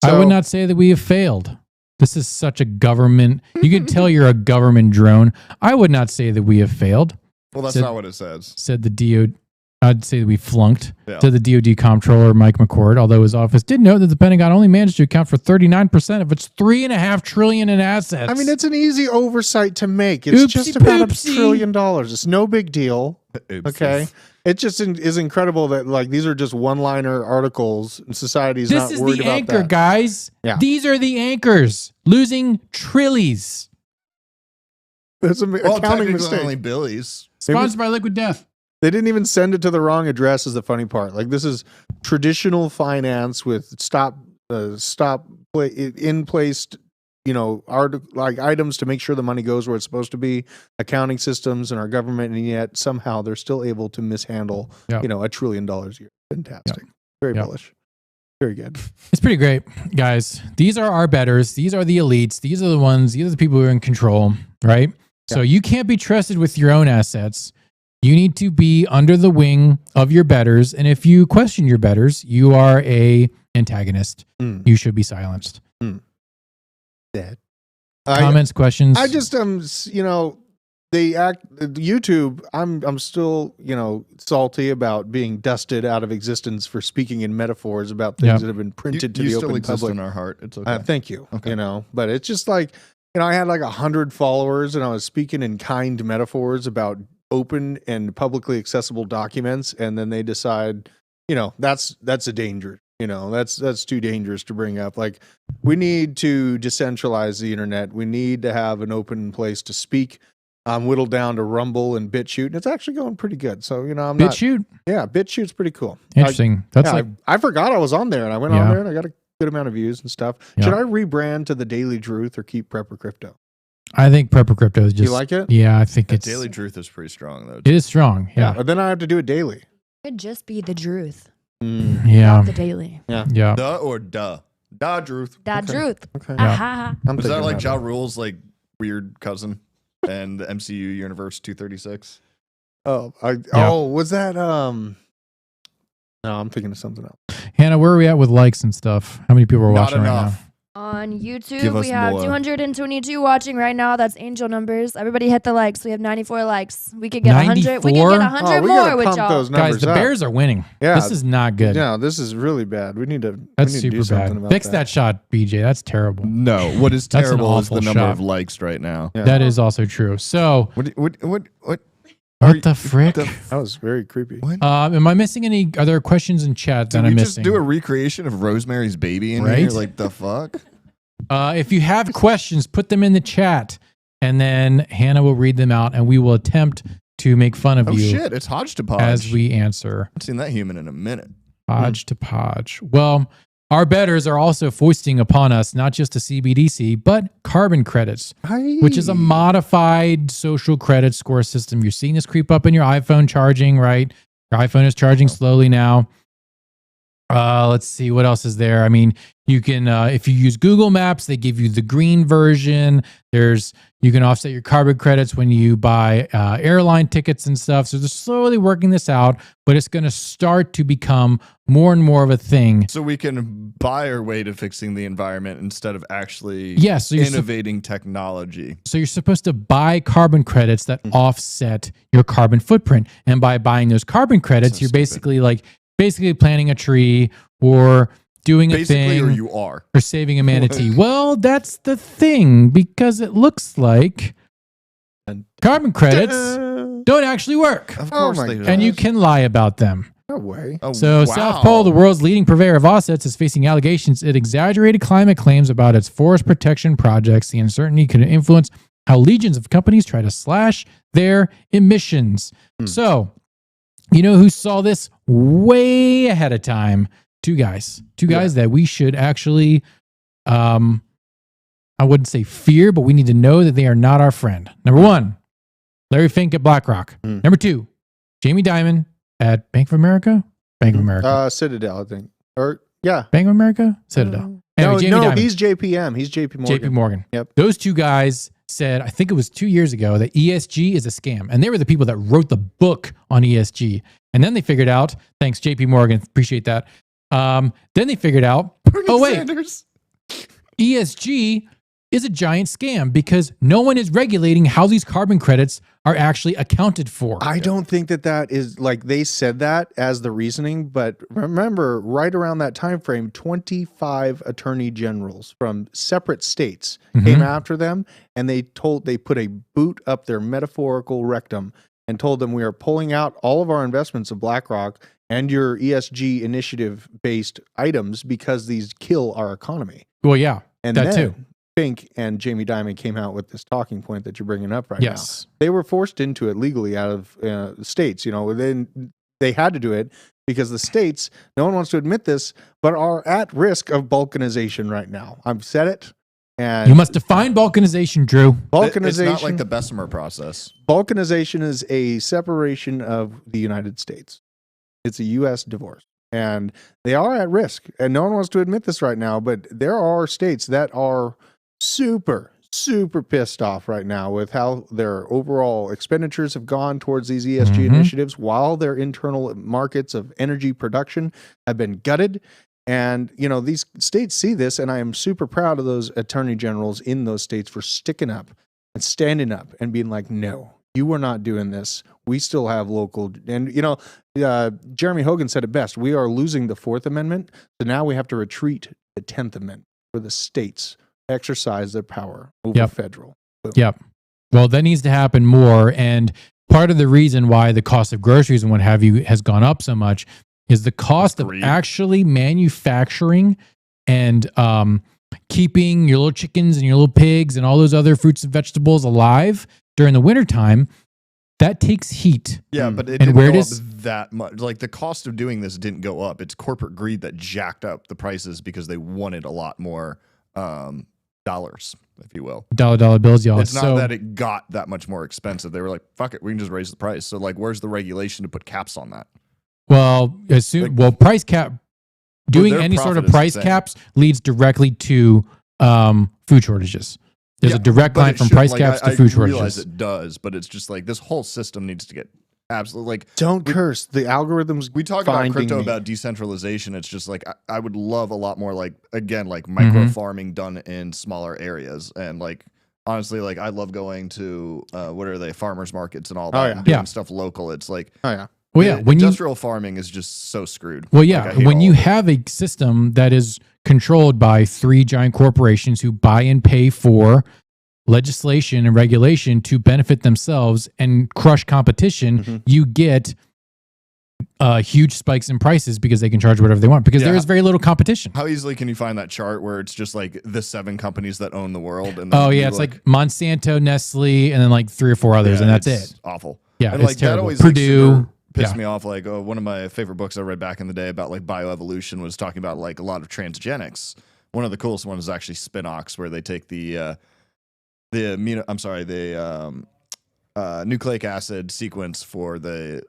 Speaker 1: I would not say that we have failed. This is such a government. You can tell you're a government drone. I would not say that we have failed.
Speaker 2: Well, that's not what it says.
Speaker 1: Said the DOD. I'd say that we flunked. Said the DOD comptroller Mike McCord, although his office did note that the Pentagon only managed to account for 39% of its $3.5 trillion in assets.
Speaker 8: I mean, it's an easy oversight to make. It's just about $1 trillion. It's no big deal. Okay. It just is incredible that these are just one-liner articles and society's not worried about that.
Speaker 1: This is the anchor, guys.
Speaker 8: Yeah.
Speaker 1: These are the anchors. Losing Chiliz.
Speaker 8: That's an accounting mistake.
Speaker 2: Only Billy's.
Speaker 1: Sponsored by Liquid Death.
Speaker 8: They didn't even send it to the wrong address is the funny part. This is traditional finance with in placed, items to make sure the money goes where it's supposed to be, accounting systems in our government, and yet somehow they're still able to mishandle, $1 trillion a year. Fantastic. Very bullish. Very good.
Speaker 1: It's pretty great, guys. These are our betters. These are the elites. These are the people who are in control, right? So you can't be trusted with your own assets. You need to be under the wing of your betters. And if you question your betters, you are a antagonist. You should be silenced.
Speaker 8: Dead.
Speaker 1: Comments, questions?
Speaker 8: I just YouTube, I'm still, salty about being dusted out of existence for speaking in metaphors about things that have been printed to the
Speaker 2: still
Speaker 8: open
Speaker 2: exist
Speaker 8: public.
Speaker 2: in our heart. It's okay.
Speaker 8: Thank you.
Speaker 2: Okay.
Speaker 8: But it's just I had 100 followers and I was speaking in kind metaphors about open and publicly accessible documents, and then they decide, that's a danger. That's too dangerous to bring up. We need to decentralize the internet. We need to have an open place to speak. Whittled down to Rumble and BitChute, and it's actually going pretty good. So I'm
Speaker 1: BitChute?
Speaker 8: BitChute's pretty cool.
Speaker 1: Interesting.
Speaker 8: I forgot I was on there, and I went on there, and I got a good amount of views and stuff. Should I rebrand to the Daily Truth or keep Prepper Crypto?
Speaker 1: I think Prepper Crypto is just.
Speaker 8: You like it?
Speaker 1: Yeah, I think it's.
Speaker 2: Daily Truth is pretty strong though.
Speaker 1: It is strong. Yeah.
Speaker 8: But then I have to do it daily.
Speaker 4: It could just be the truth.
Speaker 1: Yeah.
Speaker 4: Not the daily.
Speaker 1: Yeah.
Speaker 2: Duh or duh? Da Truth.
Speaker 4: Da truth.
Speaker 8: Okay.
Speaker 2: Was that like Ja Rule's weird cousin and the MCU Universe 236?
Speaker 8: Was that No, I'm thinking of something else.
Speaker 1: Hannah, where are we at with likes and stuff? How many people are watching right now?
Speaker 4: On
Speaker 2: Give
Speaker 4: YouTube,
Speaker 2: us
Speaker 4: we have
Speaker 2: more.
Speaker 4: 222 watching right now. That's angel numbers. Everybody hit the likes. We have 94 likes. We could get 100. We could
Speaker 1: 94?
Speaker 4: get 100
Speaker 8: we
Speaker 4: more
Speaker 8: gotta
Speaker 4: with
Speaker 8: pump
Speaker 4: y'all.
Speaker 8: those numbers
Speaker 1: Guys, the
Speaker 8: up.
Speaker 1: Bears are winning.
Speaker 8: Yeah.
Speaker 1: This is not good.
Speaker 8: Yeah, this is really bad. We need to.
Speaker 1: That's
Speaker 8: we need to do
Speaker 1: super
Speaker 8: something
Speaker 1: bad.
Speaker 8: about
Speaker 1: Fix that shot, BJ. That's terrible.
Speaker 2: No, what is
Speaker 1: That's an
Speaker 2: terrible is the
Speaker 1: awful
Speaker 2: number
Speaker 1: shot.
Speaker 2: of likes right now.
Speaker 8: Yeah.
Speaker 1: That is also true. So,
Speaker 2: What?
Speaker 1: what the frick?
Speaker 8: That was very creepy.
Speaker 1: Am I missing any? Are there questions in chat that
Speaker 2: Did
Speaker 1: I'm
Speaker 2: we
Speaker 1: missing?
Speaker 2: just do a recreation of Rosemary's Baby in
Speaker 1: Right?
Speaker 2: here? Like the fuck?
Speaker 1: If you have questions, put them in the chat, and then Hannah will read them out, and we will attempt to make fun of
Speaker 2: Oh
Speaker 1: you
Speaker 2: shit! It's Hodge to Podge.
Speaker 1: as we answer.
Speaker 2: I haven't seen that human in a minute.
Speaker 1: Podge to Podge. Well, our betters are also foisting upon us not just a CBDC, but carbon credits, which is a modified social credit score system. You're seeing this creep up in your iPhone charging, right? Your iPhone is charging slowly now. Let's see what else is there. I mean, you can if you use Google Maps, they give you the green version. You can offset your carbon credits when you buy airline tickets and stuff. So they're slowly working this out, but it's going to start to become more and more of a thing.
Speaker 2: So we can buy our way to fixing the environment instead of actually
Speaker 1: Yes, so
Speaker 2: innovating technology.
Speaker 1: So you're supposed to buy carbon credits that offset your carbon footprint, and by buying those carbon credits, you're basically planting a tree or doing a thing,
Speaker 2: or you are,
Speaker 1: or saving a manatee. Well, that's the thing, because it looks like carbon credits don't actually work.
Speaker 2: Of course
Speaker 8: my
Speaker 2: they
Speaker 8: God.
Speaker 2: do.
Speaker 1: And you can lie about them.
Speaker 8: No way.
Speaker 2: Oh,
Speaker 1: So
Speaker 2: wow.
Speaker 1: South Pole, the world's leading purveyor of offsets, is facing allegations it exaggerated climate claims about its forest protection projects. The uncertainty could influence how legions of companies try to slash their emissions. So You know who saw this way ahead of time? Two guys that we should actually, I wouldn't say fear, but we need to know that they are not our friend. Number one, Larry Fink at BlackRock. Number two, Jamie Dimon at Bank of America.
Speaker 8: Citadel, I think. Or yeah,
Speaker 1: Bank of America, Citadel. Anyway, Jamie Dimon.
Speaker 8: He's JPM. He's JP Morgan.
Speaker 1: JP Morgan.
Speaker 8: Yep.
Speaker 1: Those two guys said, I think it was 2 years ago, that ESG is a scam. And they were the people that wrote the book on ESG. And then they figured out, thanks JP Morgan, appreciate that. Then they figured out,
Speaker 2: Sanders.
Speaker 1: ESG is a giant scam because no one is regulating how these carbon credits are actually accounted for.
Speaker 8: I don't think that is like they said that as the reasoning, but remember, right around that time frame, 25 attorney generals from separate states came after them, and they put a boot up their metaphorical rectum and told them, we are pulling out all of our investments of BlackRock and your ESG initiative based items because these kill our economy.
Speaker 1: Well, yeah,
Speaker 8: and
Speaker 1: that
Speaker 8: then,
Speaker 1: too.
Speaker 8: Fink and Jamie Dimon came out with this talking point that you're bringing up right now.
Speaker 1: Yes.
Speaker 8: They were forced into it legally out of states. You know, then they had to do it because the states, no one wants to admit this, but are at risk of balkanization right now. I've said it. And
Speaker 1: you must define balkanization, Drew.
Speaker 8: Balkanization.
Speaker 2: It's not like the Bessemer process.
Speaker 8: Balkanization is a separation of the United States. It's a U.S. divorce. And they are at risk. And no one wants to admit this right now, but there are states that are super pissed off right now with how their overall expenditures have gone towards these ESG initiatives while their internal markets of energy production have been gutted. And, you know, these states see this, and I am super proud of those attorney generals in those states for sticking up and standing up and being like, no, you are not doing this. We still have local, and, you know, Jeremy Hogan said it best. We are losing the 4th Amendment, so now we have to retreat to the 10th Amendment for the states exercise their power over federal. Boom.
Speaker 1: Yep. Well, that needs to happen more. And part of the reason why the cost of groceries and what have you has gone up so much is the cost of actually manufacturing and keeping your little chickens and your little pigs and all those other fruits and vegetables alive during the wintertime. That takes heat.
Speaker 2: Yeah, but it didn't go up that much. Like, the cost of doing this didn't go up. It's corporate greed that jacked up the prices because they wanted a lot more dollars, if you will.
Speaker 1: Dollar bills, y'all.
Speaker 2: It's not that it got that much more expensive. They were like, fuck it, we can just raise the price. So, like, where's the regulation to put caps on that?
Speaker 1: Well, price cap, doing any sort of price caps leads directly to food shortages. There's a direct line from price caps to food shortages.
Speaker 2: I realize it does, but it's just like this whole system needs to get absolutely, like,
Speaker 8: don't curse the algorithms.
Speaker 2: We talk about crypto, about decentralization. It's just like I would love a lot more, like, again, like micro farming done in smaller areas. And, like, honestly, like, I love going to what are they, farmers markets and all that, and doing stuff local. It's like,
Speaker 1: well, yeah, when
Speaker 2: industrial farming is just so screwed.
Speaker 1: Well, yeah, like, when you have a system that is controlled by 3 giant corporations who buy and pay for legislation and regulation to benefit themselves and crush competition, you get huge spikes in prices because they can charge whatever they want because there is very little competition.
Speaker 2: How easily can you find that chart where it's just like the 7 companies that own the world? And
Speaker 1: it's like Monsanto, Nestle, and then like 3 or 4 others, and that's it.
Speaker 2: Awful.
Speaker 1: Yeah,
Speaker 2: and
Speaker 1: it's
Speaker 2: like
Speaker 1: terrible.
Speaker 2: That always
Speaker 1: Purdue
Speaker 2: pissed me off. Like, one of my favorite books I read back in the day about like bioevolution was talking about like a lot of transgenics. One of the coolest ones is actually Spinox, where they take the nucleic acid sequence for the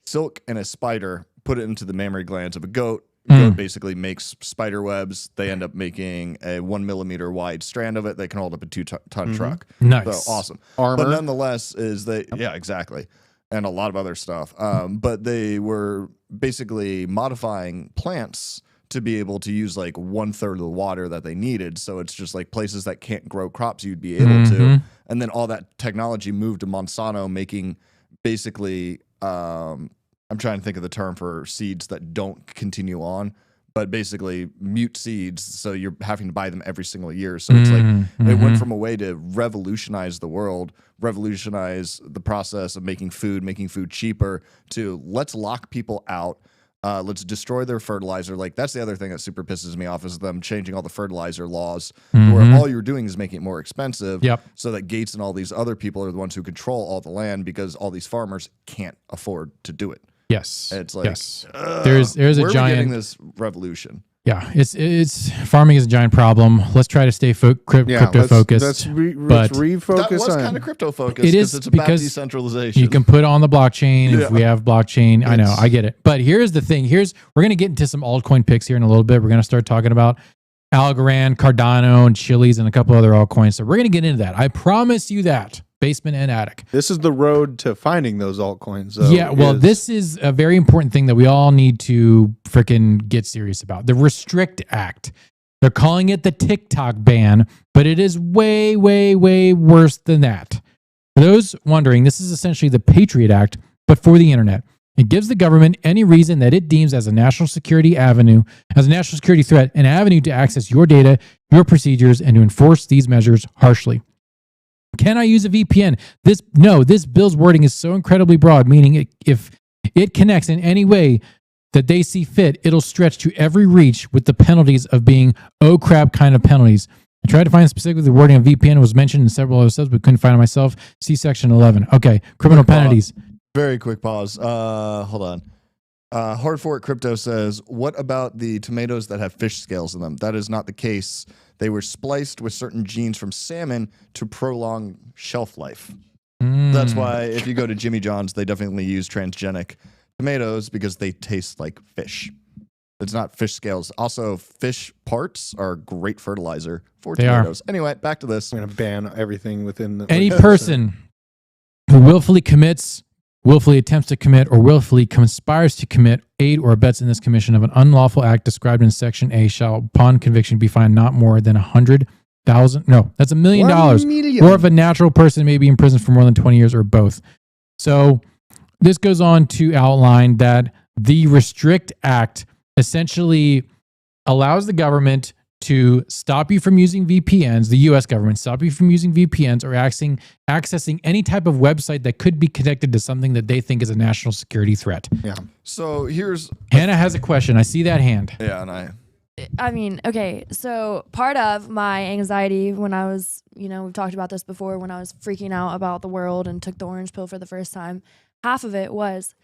Speaker 2: silk in a spider, put it into the mammary glands of a goat. Goat basically makes spider webs. They end up making a 1 millimeter wide strand of it. They can hold up a 2-ton truck.
Speaker 1: Nice.
Speaker 2: So awesome.
Speaker 8: Armor.
Speaker 2: But nonetheless, yeah, exactly. And a lot of other stuff. But they were basically modifying plants to be able to use like 1/3 of the water that they needed. So it's just like places that can't grow crops you'd be able to. And then all that technology moved to Monsanto, making basically, I'm trying to think of the term for seeds that don't continue on, but basically mute seeds. So you're having to buy them every single year. So it's like it went from a way to revolutionize the world, revolutionize the process of making food cheaper, to let's lock people out. Let's destroy their fertilizer. Like, that's the other thing that super pisses me off is them changing all the fertilizer laws where all you're doing is making it more expensive. So that Gates and all these other people are the ones who control all the land because all these farmers can't afford to do it.
Speaker 1: Yes.
Speaker 2: It's like,
Speaker 1: there's a
Speaker 2: where are we
Speaker 1: giant
Speaker 2: getting this revolution.
Speaker 1: Yeah, it's farming is a giant problem. Let's try to stay crypto focused.
Speaker 8: Let's refocus.
Speaker 2: That was kind of crypto focused.
Speaker 1: It is
Speaker 2: it's about
Speaker 1: because
Speaker 2: decentralization.
Speaker 1: you can put on the blockchain if we have blockchain. I know, I get it. But here's the thing. We're gonna get into some altcoin picks here in a little bit. We're gonna start talking about Algorand, Cardano, and Chiliz, and a couple other altcoins. So we're gonna get into that. I promise you that. Basement and attic.
Speaker 8: This is the road to finding those altcoins. Though,
Speaker 1: yeah, well, this is a very important thing that we all need to freaking get serious about. The Restrict Act. They're calling it the TikTok ban, but it is way, way, way worse than that. For those wondering, this is essentially the Patriot Act, but for the internet. It gives the government any reason that it deems as a national security threat, an avenue to access your data, your procedures, and to enforce these measures harshly. Can I use a VPN? This bill's wording is so incredibly broad, meaning if it connects in any way that they see fit, it'll stretch to every reach with the penalties of being oh crap kind of penalties. I tried to find specifically the wording of VPN was mentioned in several other subs, but couldn't find it myself. See section 11. Okay, criminal penalties.
Speaker 2: Very quick pause. Hold on. Hard Fork Crypto says, what about the tomatoes that have fish scales in them? That is not the case. They were spliced with certain genes from salmon to prolong shelf life. That's why if you go to Jimmy John's, they definitely use transgenic tomatoes because they taste like fish. It's not fish scales. Also, fish parts are great fertilizer for tomatoes. Anyway, back to this.
Speaker 8: I'm going to ban everything within the...
Speaker 1: Any person who willfully attempts to commit, or willfully conspires to commit, aid, or abets in this commission of an unlawful act described in Section A shall, upon conviction, be fined not more than $100,000. No, that's $1 million. Or if a natural person may be in prison for more than 20 years, or both. So this goes on to outline that the Restrict Act essentially allows the government to stop you from using VPNs, the U.S. government, stop you from using VPNs or accessing any type of website that could be connected to something that they think is a national security threat.
Speaker 8: Yeah.
Speaker 2: So here's...
Speaker 1: Hannah has a question. I see that hand.
Speaker 2: Yeah, and
Speaker 4: I mean, okay, so part of my anxiety when I was, we've talked about this before, when I was freaking out about the world and took the orange pill for the first time, half of it was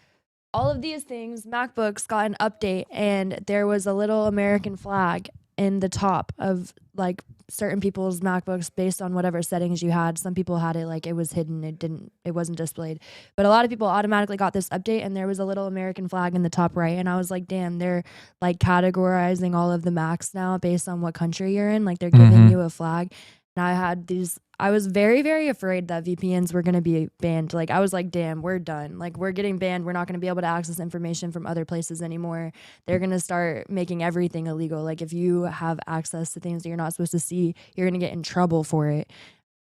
Speaker 4: all of these things, MacBooks got an update and there was a little American flag in the top of like certain people's MacBooks based on whatever settings you had. Some people had it like it was hidden, it wasn't displayed. But a lot of people automatically got this update and there was a little American flag in the top right. And I was like, damn, they're like categorizing all of the Macs now based on what country you're in. Like they're giving you a flag. And I was very, very afraid that VPNs were going to be banned. Like, I was like, damn, we're done. Like, we're getting banned. We're not going to be able to access information from other places anymore. They're going to start making everything illegal. Like, if you have access to things that you're not supposed to see, you're going to get in trouble for it.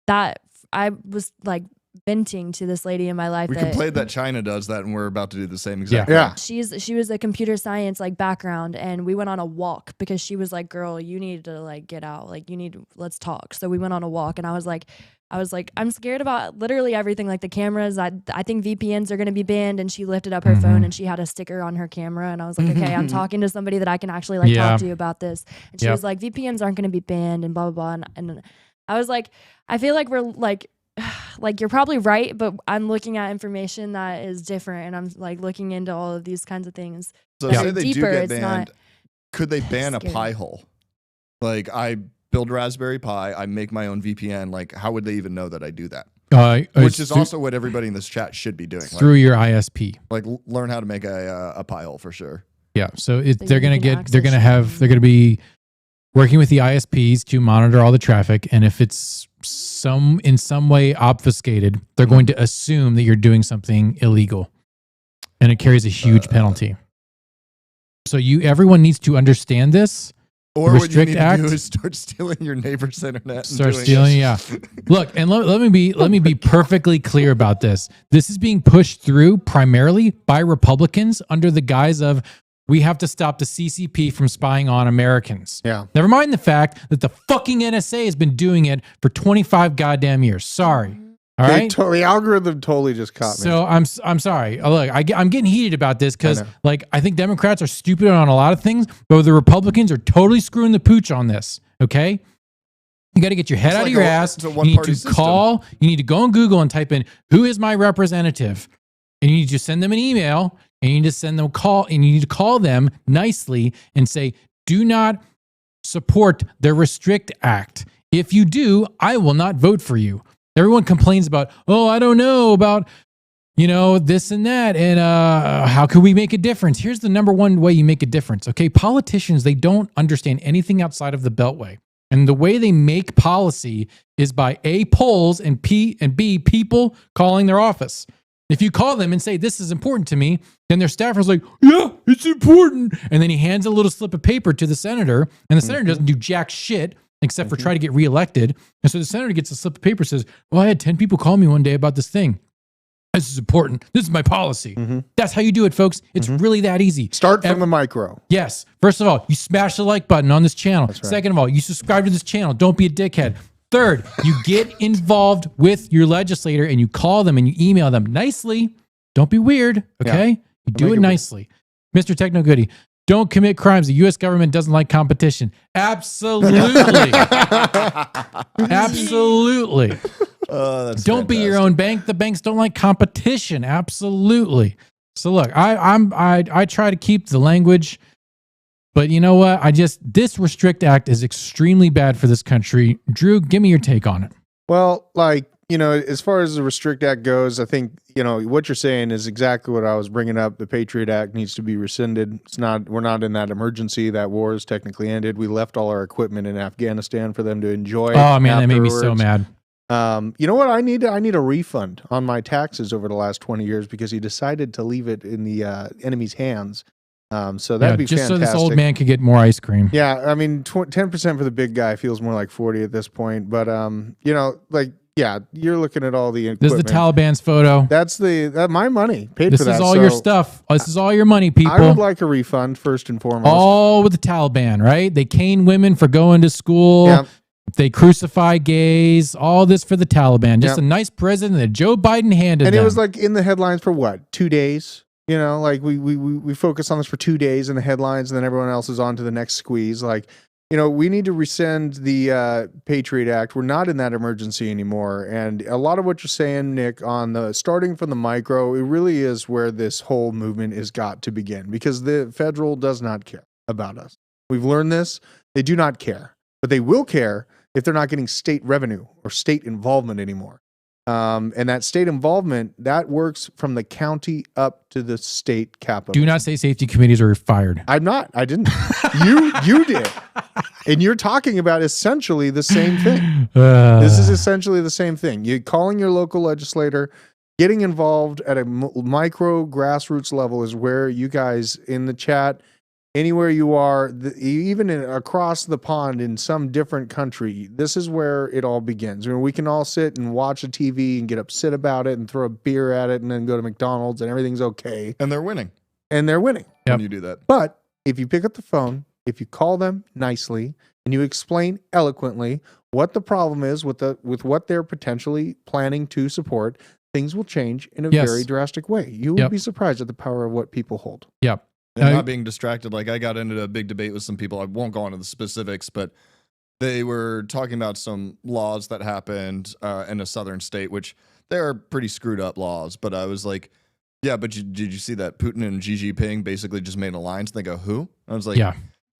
Speaker 4: That, I was like venting to this lady in my life.
Speaker 2: We complained that China does that, and we're about to do the same exact thing.
Speaker 8: Yeah.
Speaker 4: She was a computer science like background, and we went on a walk because she was like, girl, you need to like get out. Like let's talk. So we went on a walk, and I was like, I'm scared about literally everything, like the cameras. I think VPNs are going to be banned. And she lifted up her phone and she had a sticker on her camera. And I was like, okay, I'm talking to somebody that I can actually like talk to you about this. And she was like, VPNs aren't going to be banned and blah, blah, blah. And I was like, I feel like we're like you're probably right, but I'm looking at information that is different. And I'm like looking into all of these kinds of things.
Speaker 2: So say they do get banned, could they ban a Pi hole? Like I build Raspberry Pi, I make my own VPN. Like, how would they even know that I do that? Which is also what everybody in this chat should be doing.
Speaker 1: Through your ISP.
Speaker 2: Like, learn how to make a Pi hole for sure.
Speaker 1: Yeah. So they're going to be working with the ISPs to monitor all the traffic. And if it's in some way obfuscated, they're going to assume that you're doing something illegal. And it carries a huge penalty. So everyone needs to understand this.
Speaker 2: Or what you need to do is start stealing your neighbor's internet.
Speaker 1: Yeah. Look, and let me be perfectly clear about this. This is being pushed through primarily by Republicans under the guise of we have to stop the CCP from spying on Americans.
Speaker 8: Yeah.
Speaker 1: Never mind the fact that the fucking NSA has been doing it for 25 goddamn years. Sorry. All right.
Speaker 8: The algorithm totally just caught me.
Speaker 1: So I'm sorry. Look, I'm getting heated about this because I think Democrats are stupid on a lot of things, but the Republicans are totally screwing the pooch on this. Okay. You got to get your head out of your ass. You need to call. You need to go on Google and type in who is my representative, and you need to send them an email, and you need to send them a call, and you need to call them nicely and say, "Do not support the Restrict Act. If you do, I will not vote for you." Everyone complains about, oh, I don't know about, this and that, and how can we make a difference? Here's the number one way you make a difference. Okay, politicians, they don't understand anything outside of the Beltway. And the way they make policy is by A, polls, and B, people calling their office. If you call them and say, this is important to me, then their staffer's like, yeah, it's important. And then he hands a little slip of paper to the senator, and the senator doesn't do jack shit except for try to get reelected. And so the senator gets a slip of paper, says, well, I had 10 people call me one day about this thing. This is important. This is my policy. That's how you do it, folks. It's really that easy.
Speaker 8: Start from the micro.
Speaker 1: Yes. First of all, you smash the like button on this channel. Right. Second of all, you subscribe to this channel. Don't be a dickhead. Third, you get involved with your legislator and you call them and you email them nicely. Don't be weird, okay? Yeah. You do it nicely. Mr. Techno Goody, don't commit crimes. The U.S. government doesn't like competition. Absolutely. Absolutely. Don't be your own bank. The banks don't like competition. Absolutely. So look, I try to keep the language, but you know what? This Restrict Act is extremely bad for this country. Drew, give me your take on it.
Speaker 8: Well, as far as the Restrict Act goes, I think, what you're saying is exactly what I was bringing up. The Patriot Act needs to be rescinded. We're not in that emergency. That war is technically ended. We left all our equipment in Afghanistan for them to enjoy.
Speaker 1: Oh man, that made me so mad.
Speaker 8: You know what? I need a refund on my taxes over the last 20 years because he decided to leave it in the enemy's hands. So that'd be
Speaker 1: just
Speaker 8: fantastic.
Speaker 1: So this old man could get more ice cream.
Speaker 8: Yeah, I mean, 10% for the big guy feels more like 40 at this point. But yeah, you're looking at all the equipment.
Speaker 1: This is the Taliban's photo.
Speaker 8: That's my money paid
Speaker 1: this
Speaker 8: for that.
Speaker 1: This is all your stuff. This is all your money, people.
Speaker 8: I would like a refund first and foremost.
Speaker 1: All with the Taliban, right? They cane women for going to school.
Speaker 8: Yeah.
Speaker 1: They crucify gays. All this for the Taliban. Just a nice president that Joe Biden handed them.
Speaker 8: And it was in the headlines for what? 2 days? We focus on this for 2 days in the headlines, and then everyone else is on to the next squeeze. We need to rescind the Patriot Act. We're not in that emergency anymore. And a lot of what you're saying, Nick, on the starting from the micro, it really is where this whole movement has got to begin because the federal does not care about us. We've learned this. They do not care, but they will care if they're not getting state revenue or state involvement anymore. And that state involvement, that works from the county up to the state capital.
Speaker 1: Do not say safety committees are fired.
Speaker 8: I'm not. I didn't. You did. And you're talking about essentially the same thing. This is essentially the same thing. You're calling your local legislator, getting involved at a micro grassroots level is where you guys in the chat, anywhere you are, even across the pond in some different country, this is where it all begins. I mean, we can all sit and watch a TV and get upset about it and throw a beer at it and then go to McDonald's and everything's okay.
Speaker 2: And they're winning.
Speaker 8: When
Speaker 2: you do that.
Speaker 8: But if you pick up the phone, if you call them nicely and you explain eloquently what the problem is with what they're potentially planning to support, things will change in a very drastic way. You will be surprised at the power of what people hold.
Speaker 1: Yep.
Speaker 2: And not being distracted. I got into a big debate with some people. I won't go into the specifics, but they were talking about some laws that happened in a southern state, which they're pretty screwed up laws. But I was like, yeah, but did you see that Putin and Xi Jinping basically just made an alliance? And they go, who? I was like,
Speaker 1: yeah.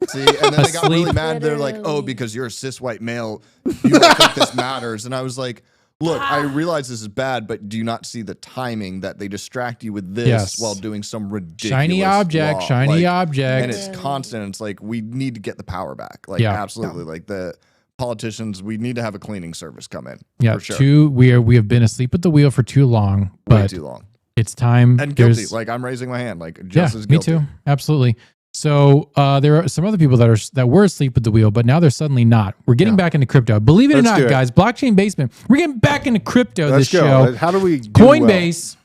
Speaker 2: See, and then they got really mad. They're like, oh, because you're a cis white male, you don't think this matters. And I was like, look, I realize this is bad, but do you not see the timing that they distract you with this while doing some ridiculous
Speaker 1: shiny object,
Speaker 2: and it's constant. It's like, we need to get the power back. Absolutely. Like the politicians, we need to have a cleaning service come in.
Speaker 1: Yeah,
Speaker 2: for sure.
Speaker 1: We have been asleep at the wheel for too long.
Speaker 2: Way too long.
Speaker 1: It's time.
Speaker 2: And guilty. I'm raising my hand. Just as guilty.
Speaker 1: Me too. Absolutely. So there are some other people that were asleep at the wheel, but now they're suddenly not. We're getting back into crypto. Believe it or not, guys, Blockchain Basement, we're getting back into crypto this show.
Speaker 8: How do we do
Speaker 1: Coinbase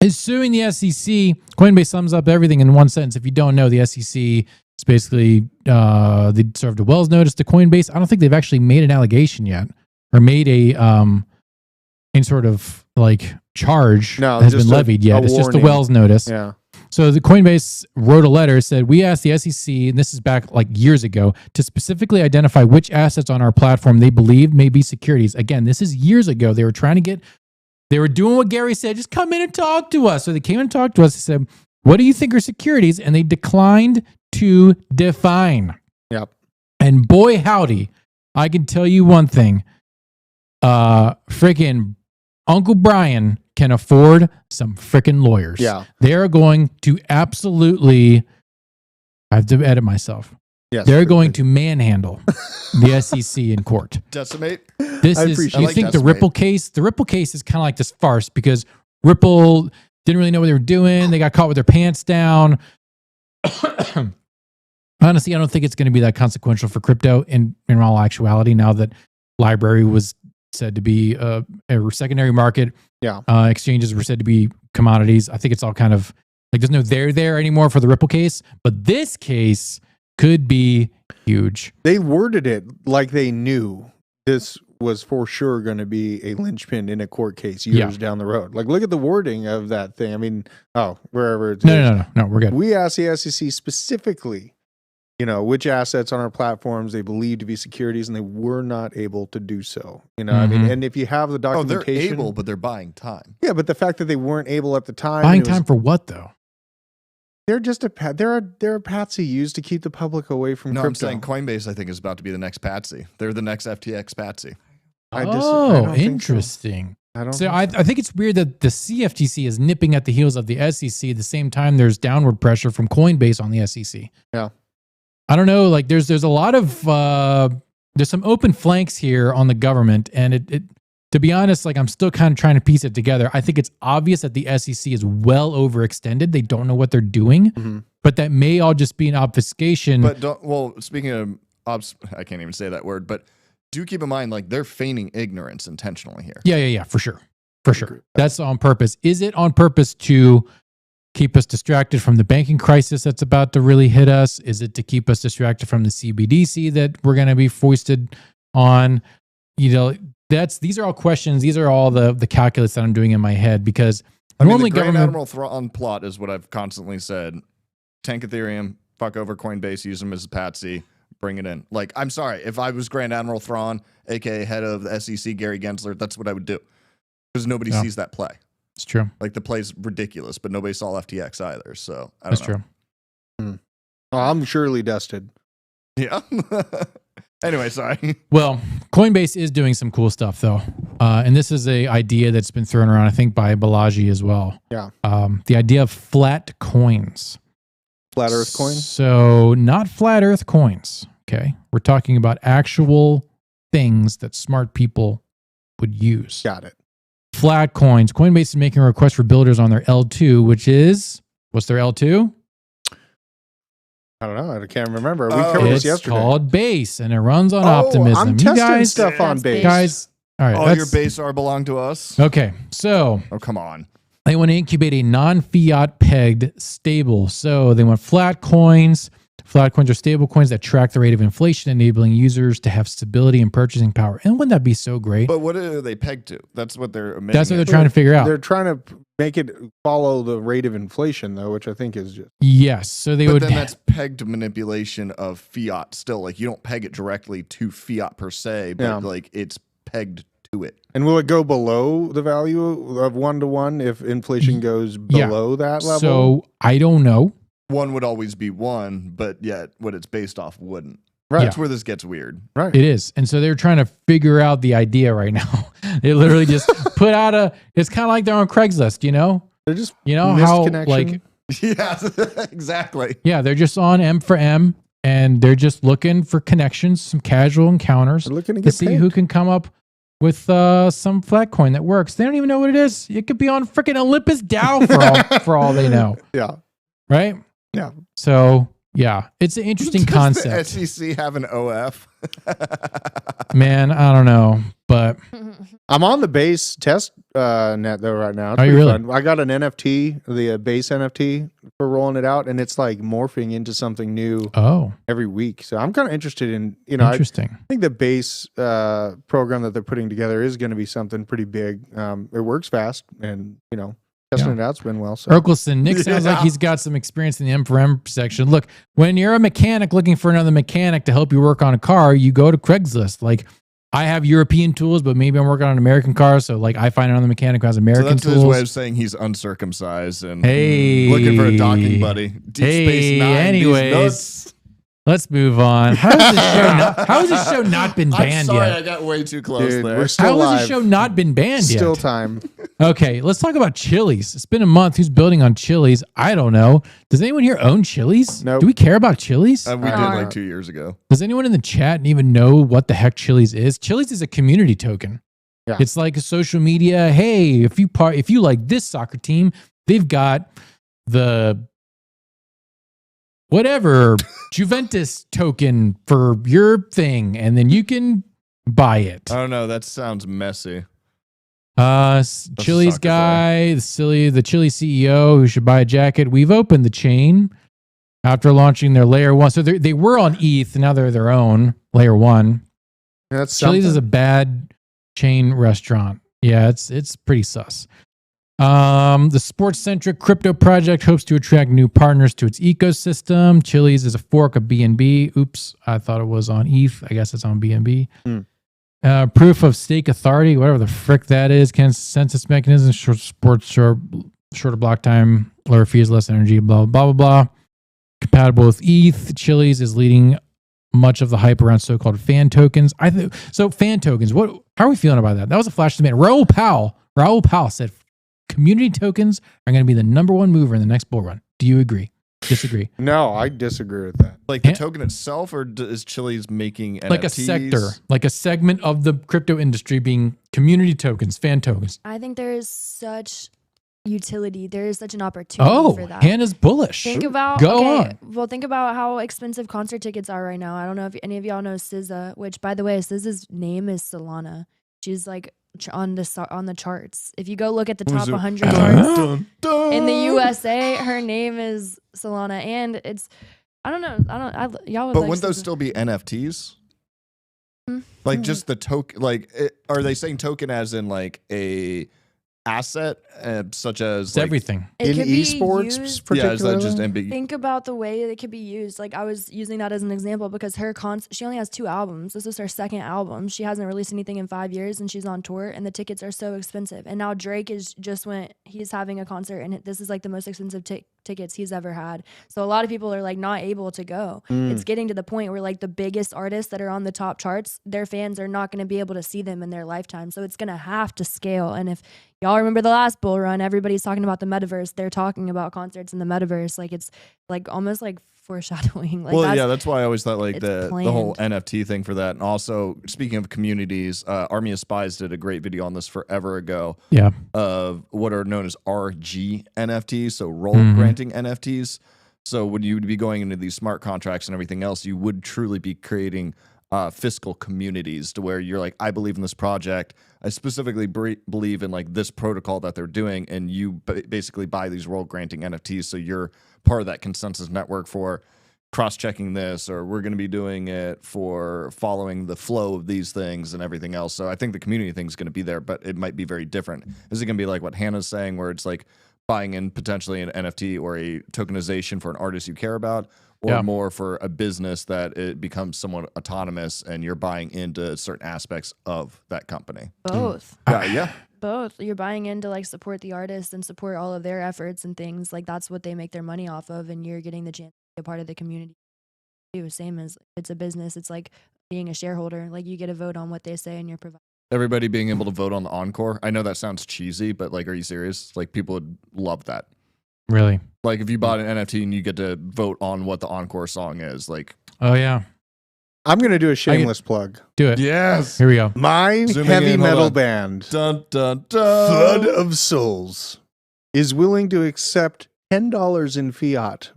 Speaker 1: is suing the SEC. Coinbase sums up everything in one sentence. If you don't know, the SEC is basically, they served a Wells notice to Coinbase. I don't think they've actually made an allegation yet or made any sort of like charge
Speaker 8: No,
Speaker 1: has
Speaker 8: just
Speaker 1: been levied yet. It's just a
Speaker 8: warning.
Speaker 1: Wells notice.
Speaker 8: Yeah.
Speaker 1: So the Coinbase wrote a letter, said, we asked the SEC, and this is back like years ago, to specifically identify which assets on our platform they believe may be securities. Again, this is years ago. They were doing what Gary said, just come in and talk to us. So they came and talked to us and said, what do you think are securities? And they declined to define.
Speaker 8: Yep.
Speaker 1: And boy, howdy, I can tell you one thing. Freaking Uncle Brian can afford some freaking lawyers.
Speaker 8: Yeah.
Speaker 1: They're going to absolutely, I have to edit myself.
Speaker 8: Yes.
Speaker 1: They're going to manhandle the SEC in court.
Speaker 2: Decimate.
Speaker 1: This is,
Speaker 8: appreciate
Speaker 1: you
Speaker 2: like
Speaker 1: think the
Speaker 2: decimate.
Speaker 1: Ripple case, is kind of like this farce because Ripple didn't really know what they were doing. They got caught with their pants down. Honestly, I don't think it's going to be that consequential for crypto in all actuality now that Library was said to be a secondary market.
Speaker 8: Yeah.
Speaker 1: Exchanges were said to be commodities. I think it's all kind of like there's no there anymore for the Ripple case, but this case could be huge.
Speaker 8: They worded it like they knew this was for sure going to be a linchpin in a court case years down the road. Like, look at the wording of that thing. I mean, wherever it's
Speaker 1: No, we're good.
Speaker 8: We asked the SEC specifically, which assets on our platforms they believe to be securities, and they were not able to do so. I mean, and if you have the documentation,
Speaker 2: they're able, but they're buying time.
Speaker 8: Yeah, but the fact that they weren't able at the time,
Speaker 1: Buying time for what though?
Speaker 8: They're just they're a patsy used to keep the public away from
Speaker 2: No,
Speaker 8: crypto.
Speaker 2: I'm saying Coinbase, I think, is about to be the next patsy. They're the next FTX patsy.
Speaker 8: I don't think so.
Speaker 1: Interesting.
Speaker 8: I don't.
Speaker 1: So I think it's weird that the CFTC is nipping at the heels of the SEC. At the same time, there's downward pressure from Coinbase on the SEC.
Speaker 8: Yeah.
Speaker 1: I don't know. Like there's a lot of there's some open flanks here on the government, and it to be honest, like I'm still kind of trying to piece it together. I think it's obvious that the SEC is well overextended. They don't know what they're doing, but that may all just be an obfuscation.
Speaker 2: But speaking of I can't even say that word, but do keep in mind, like they're feigning ignorance intentionally here.
Speaker 1: Yeah, for sure. That's on purpose. Is it on purpose to keep us distracted from the banking crisis that's about to really hit us? Is it to keep us distracted from the CBDC that we're going to be foisted on? These are all questions. These are all the calculus that I'm doing in my head because normally
Speaker 2: the Grand
Speaker 1: government
Speaker 2: Admiral Thrawn plot is what I've constantly said. Tank Ethereum, fuck over Coinbase, use them as a patsy, bring it in. Like, I'm sorry, if I was Grand Admiral Thrawn, aka head of the SEC, Gary Gensler, that's what I would do because nobody sees that play.
Speaker 1: It's true.
Speaker 2: Like the play's ridiculous, but nobody saw FTX either. So I don't know.
Speaker 1: True.
Speaker 8: Oh, I'm surely dusted.
Speaker 2: Yeah. Anyway, sorry.
Speaker 1: Well, Coinbase is doing some cool stuff though, and this is a idea that's been thrown around, I think, by Balaji as well.
Speaker 8: Yeah.
Speaker 1: The idea of flat coins.
Speaker 8: Flat Earth coin?
Speaker 1: So not flat Earth coins. Okay. We're talking about actual things that smart people would use.
Speaker 8: Got it.
Speaker 1: Flat coins. Coinbase is making a request for builders on their L2, which is, what's their L2?
Speaker 8: I don't know. I can't remember. We covered this
Speaker 1: It's
Speaker 8: yesterday.
Speaker 1: called Base, and it runs on Optimism.
Speaker 8: I'm
Speaker 1: You
Speaker 8: testing
Speaker 1: guys,
Speaker 8: stuff on Base.
Speaker 1: guys, all right.
Speaker 2: All your base are belong to us.
Speaker 1: Okay. So
Speaker 2: Oh, come on.
Speaker 1: they want to incubate a non-fiat pegged stable. So they want flat coins. Flat coins are stable coins that track the rate of inflation, enabling users to have stability and purchasing power. And wouldn't that be so great?
Speaker 2: But what are they pegged to? That's what they're admitting.
Speaker 1: That's what they're trying to figure out.
Speaker 8: They're trying to make it follow the rate of inflation, though, which I think is just...
Speaker 1: Yes. So they
Speaker 2: But
Speaker 1: would.
Speaker 2: then that's pegged to manipulation of fiat still. Like you don't peg it directly to fiat per se, but like it's pegged to it.
Speaker 8: And will it go below the value of 1-to-1 if inflation goes below that level?
Speaker 1: So I don't know.
Speaker 2: One would always be one, but yet what it's based off wouldn't.
Speaker 8: Right.
Speaker 2: That's where this gets weird.
Speaker 8: Right.
Speaker 1: It is. And so they're trying to figure out the idea right now. They literally just put out it's kind of like they're on Craigslist,
Speaker 8: They're just
Speaker 1: how
Speaker 8: misconnection.
Speaker 1: like,
Speaker 2: Yeah, exactly.
Speaker 1: yeah, they're just on M for M and they're just looking for connections, some casual encounters
Speaker 8: They're looking to
Speaker 1: to
Speaker 8: get
Speaker 1: see
Speaker 8: paid.
Speaker 1: who can come up with some flat coin that works. They don't even know what it is. It could be on freaking Olympus DAO for all they know.
Speaker 8: Yeah.
Speaker 1: Right?
Speaker 8: Yeah.
Speaker 1: So, yeah, it's an interesting concept.
Speaker 2: Does the SEC have an OF?
Speaker 1: Man, I don't know, but
Speaker 8: I'm on the Base test net though right now. It's
Speaker 1: Are you
Speaker 8: pretty
Speaker 1: really?
Speaker 8: fun. I got an NFT, the base NFT for rolling it out, and it's like morphing into something new
Speaker 1: Oh,
Speaker 8: every week. So I'm kind of interested in, I
Speaker 1: interesting.
Speaker 8: think the base program that they're putting together is going to be something pretty big. It works fast, and testing it out's been well. So
Speaker 1: Urkelson, Nick sounds like he's got some experience in the M4M section. Look, when you're a mechanic looking for another mechanic to help you work on a car, you go to Craigslist. Like, I have European tools, but maybe I'm working on an American car, so like I find another mechanic who has American
Speaker 2: So that's
Speaker 1: tools.
Speaker 2: his way of saying he's uncircumcised and
Speaker 1: Hey.
Speaker 2: looking for a docking buddy. Deep Space Nine.
Speaker 1: Anyways, let's move on. How has this show not been
Speaker 2: I'm
Speaker 1: banned
Speaker 2: sorry,
Speaker 1: yet?
Speaker 2: I got way too close
Speaker 8: Dude,
Speaker 2: there.
Speaker 8: we're still
Speaker 1: How has
Speaker 8: live.
Speaker 1: this show not been banned yet?
Speaker 8: Still time.
Speaker 1: Okay, let's talk about Chiliz. It's been a month. Who's building on Chiliz? I don't know. Does anyone here own Chiliz?
Speaker 8: Nope.
Speaker 1: Do we care about Chiliz?
Speaker 2: We did like 2 years ago.
Speaker 1: Does anyone in the chat even know what the heck Chiliz is? Chiliz is a community token.
Speaker 8: Yeah.
Speaker 1: It's like a social media. Hey, if you like this soccer team, they've got the whatever Juventus token for your thing, and then you can buy it.
Speaker 2: I don't know. That sounds messy.
Speaker 1: Chiliz
Speaker 2: soccer
Speaker 1: guy, the Chili CEO who should buy a jacket. We've opened the chain after launching their layer 1. So they were on ETH, now they're their own layer 1.
Speaker 8: That's
Speaker 1: Chiliz is
Speaker 8: something.
Speaker 1: a bad chain restaurant. Yeah, it's pretty sus. The sports-centric crypto project hopes to attract new partners to its ecosystem. Chiliz is a fork of BNB. Oops, I thought it was on ETH. I guess it's on BNB. Proof of stake authority, whatever the frick that is. Consensus mechanism, shorter block time, lower fees, less energy, blah, blah, blah, blah. Compatible with ETH. Chiliz is leading much of the hype around so-called fan tokens. So fan tokens, how are we feeling about that? That was a flash demand. Raoul Powell said community tokens are going to be the number one mover in the next bull run. Do you agree? Disagree?
Speaker 8: No, I disagree with that.
Speaker 2: Like the token itself, or is Chiliz making NFTs?
Speaker 1: Like a sector, like a segment of the crypto industry being community tokens, fan tokens.
Speaker 4: I think there is such utility. There is such an opportunity for that.
Speaker 1: Hannah's bullish.
Speaker 4: Think about think about how expensive concert tickets are right now. I don't know if any of y'all know SZA, which by the way, SZA's name is Solana. She's like on the charts. If you go look at the top 100 charts in the USA, her name is Solana, and it's y'all would.
Speaker 2: But
Speaker 4: like
Speaker 2: wouldn't those
Speaker 4: SZA.
Speaker 2: still be NFTs? Like just the token? Like, are they saying token as in like a asset, such as
Speaker 1: It's
Speaker 2: like,
Speaker 1: everything.
Speaker 4: It
Speaker 8: In
Speaker 4: could be
Speaker 8: esports,
Speaker 4: used-
Speaker 2: Yeah, is that
Speaker 8: particularly?
Speaker 2: just ambiguous?
Speaker 4: Think about the way it could be used. Like I was using that as an example because she only has 2 albums. This is her second album. She hasn't released anything in 5 years, and she's on tour. And the tickets are so expensive. And now Drake he's having a concert, and this is like the most expensive tickets he's ever had. So a lot of people are like not able to go. It's getting to the point where like the biggest artists that are on the top charts, their fans are not going to be able to see them in their lifetime. So it's going to have to scale. And if y'all remember the last bull run, everybody's talking about the metaverse. They're talking about concerts in the metaverse. Like it's like almost like foreshadowing. Like
Speaker 2: that's why I always thought like
Speaker 4: it's
Speaker 2: the whole NFT thing for that. And also, speaking of communities, Army of Spies did a great video on this forever ago.
Speaker 1: Yeah.
Speaker 2: Of what are known as RG NFTs, so role granting NFTs. So when you would be going into these smart contracts and everything else, you would truly be creating fiscal communities to where you're like, I believe in this project. I specifically believe in like this protocol that they're doing, and you basically buy these role granting NFTs, so you're part of that consensus network for cross-checking this, or we're going to be doing it for following the flow of these things and everything else. So I think the community thing is going to be there, but it might be very different. Is it going to be like what Hannah's saying, where it's like buying in potentially an NFT or a tokenization for an artist you care about, or more for a business that it becomes somewhat autonomous and you're buying into certain aspects of that company?
Speaker 4: both.
Speaker 2: Yeah.
Speaker 4: Both. You're buying in to like support the artist and support all of their efforts and things. Like that's what they make their money off of, and you're getting the chance to be a part of the community. Same as it's a business. It's like being a shareholder. Like you get a vote on what they say, and you're providing.
Speaker 2: Everybody being able to vote on the encore. I know that sounds cheesy, but like, are you serious? Like people would love that.
Speaker 1: Really?
Speaker 2: Like if you bought an NFT and you get to vote on what the encore song is, like.
Speaker 1: Oh, yeah.
Speaker 8: I'm going to do a shameless plug.
Speaker 1: Do it.
Speaker 2: Yes.
Speaker 1: Here we go.
Speaker 8: My
Speaker 2: Zooming
Speaker 8: heavy
Speaker 2: in, hold
Speaker 8: metal
Speaker 2: on.
Speaker 8: band,
Speaker 2: Dun, dun, dun.
Speaker 8: Flood of Souls, is willing to accept $10 in fiat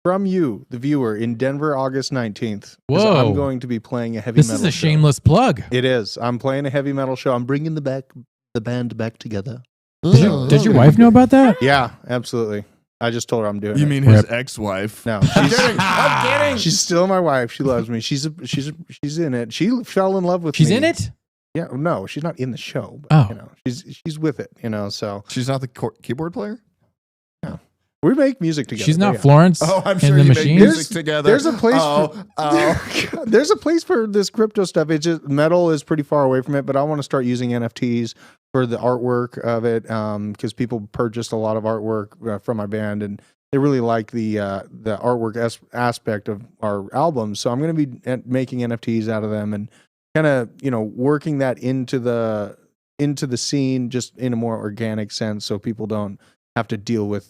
Speaker 8: from you, the viewer, in Denver, August 19th. 'Cause
Speaker 1: Whoa.
Speaker 8: I'm going to be playing a heavy
Speaker 1: This
Speaker 8: metal
Speaker 1: is a
Speaker 8: show.
Speaker 1: shameless plug.
Speaker 8: It is. I'm playing a heavy metal show. I'm bringing the the band back together.
Speaker 1: Did your wife know about that?
Speaker 8: Yeah, absolutely. I just told her I'm doing it.
Speaker 2: You mean his ex-wife?
Speaker 8: No, I'm kidding. She's still my wife. She loves me. She's in it. She fell in love with me.
Speaker 1: She's in it?
Speaker 8: Yeah, no, she's not in the show. But,
Speaker 1: Oh.
Speaker 8: you know, she's with it. You know, so
Speaker 2: She's not the keyboard player?
Speaker 8: we make music together.
Speaker 1: She's not
Speaker 8: Yeah.
Speaker 1: Florence
Speaker 2: Oh, I'm
Speaker 1: in
Speaker 2: sure
Speaker 1: the
Speaker 2: you
Speaker 1: machine.
Speaker 2: make music together.
Speaker 8: There's a place
Speaker 2: for
Speaker 8: there's a place for this crypto stuff. It's just metal is pretty far away from it, but I want to start using NFTs for the artwork of it because people purchased a lot of artwork from my band and they really like the artwork aspect of our albums. So I'm going to be making NFTs out of them and kind of working that into the scene just in a more organic sense, so people don't have to deal with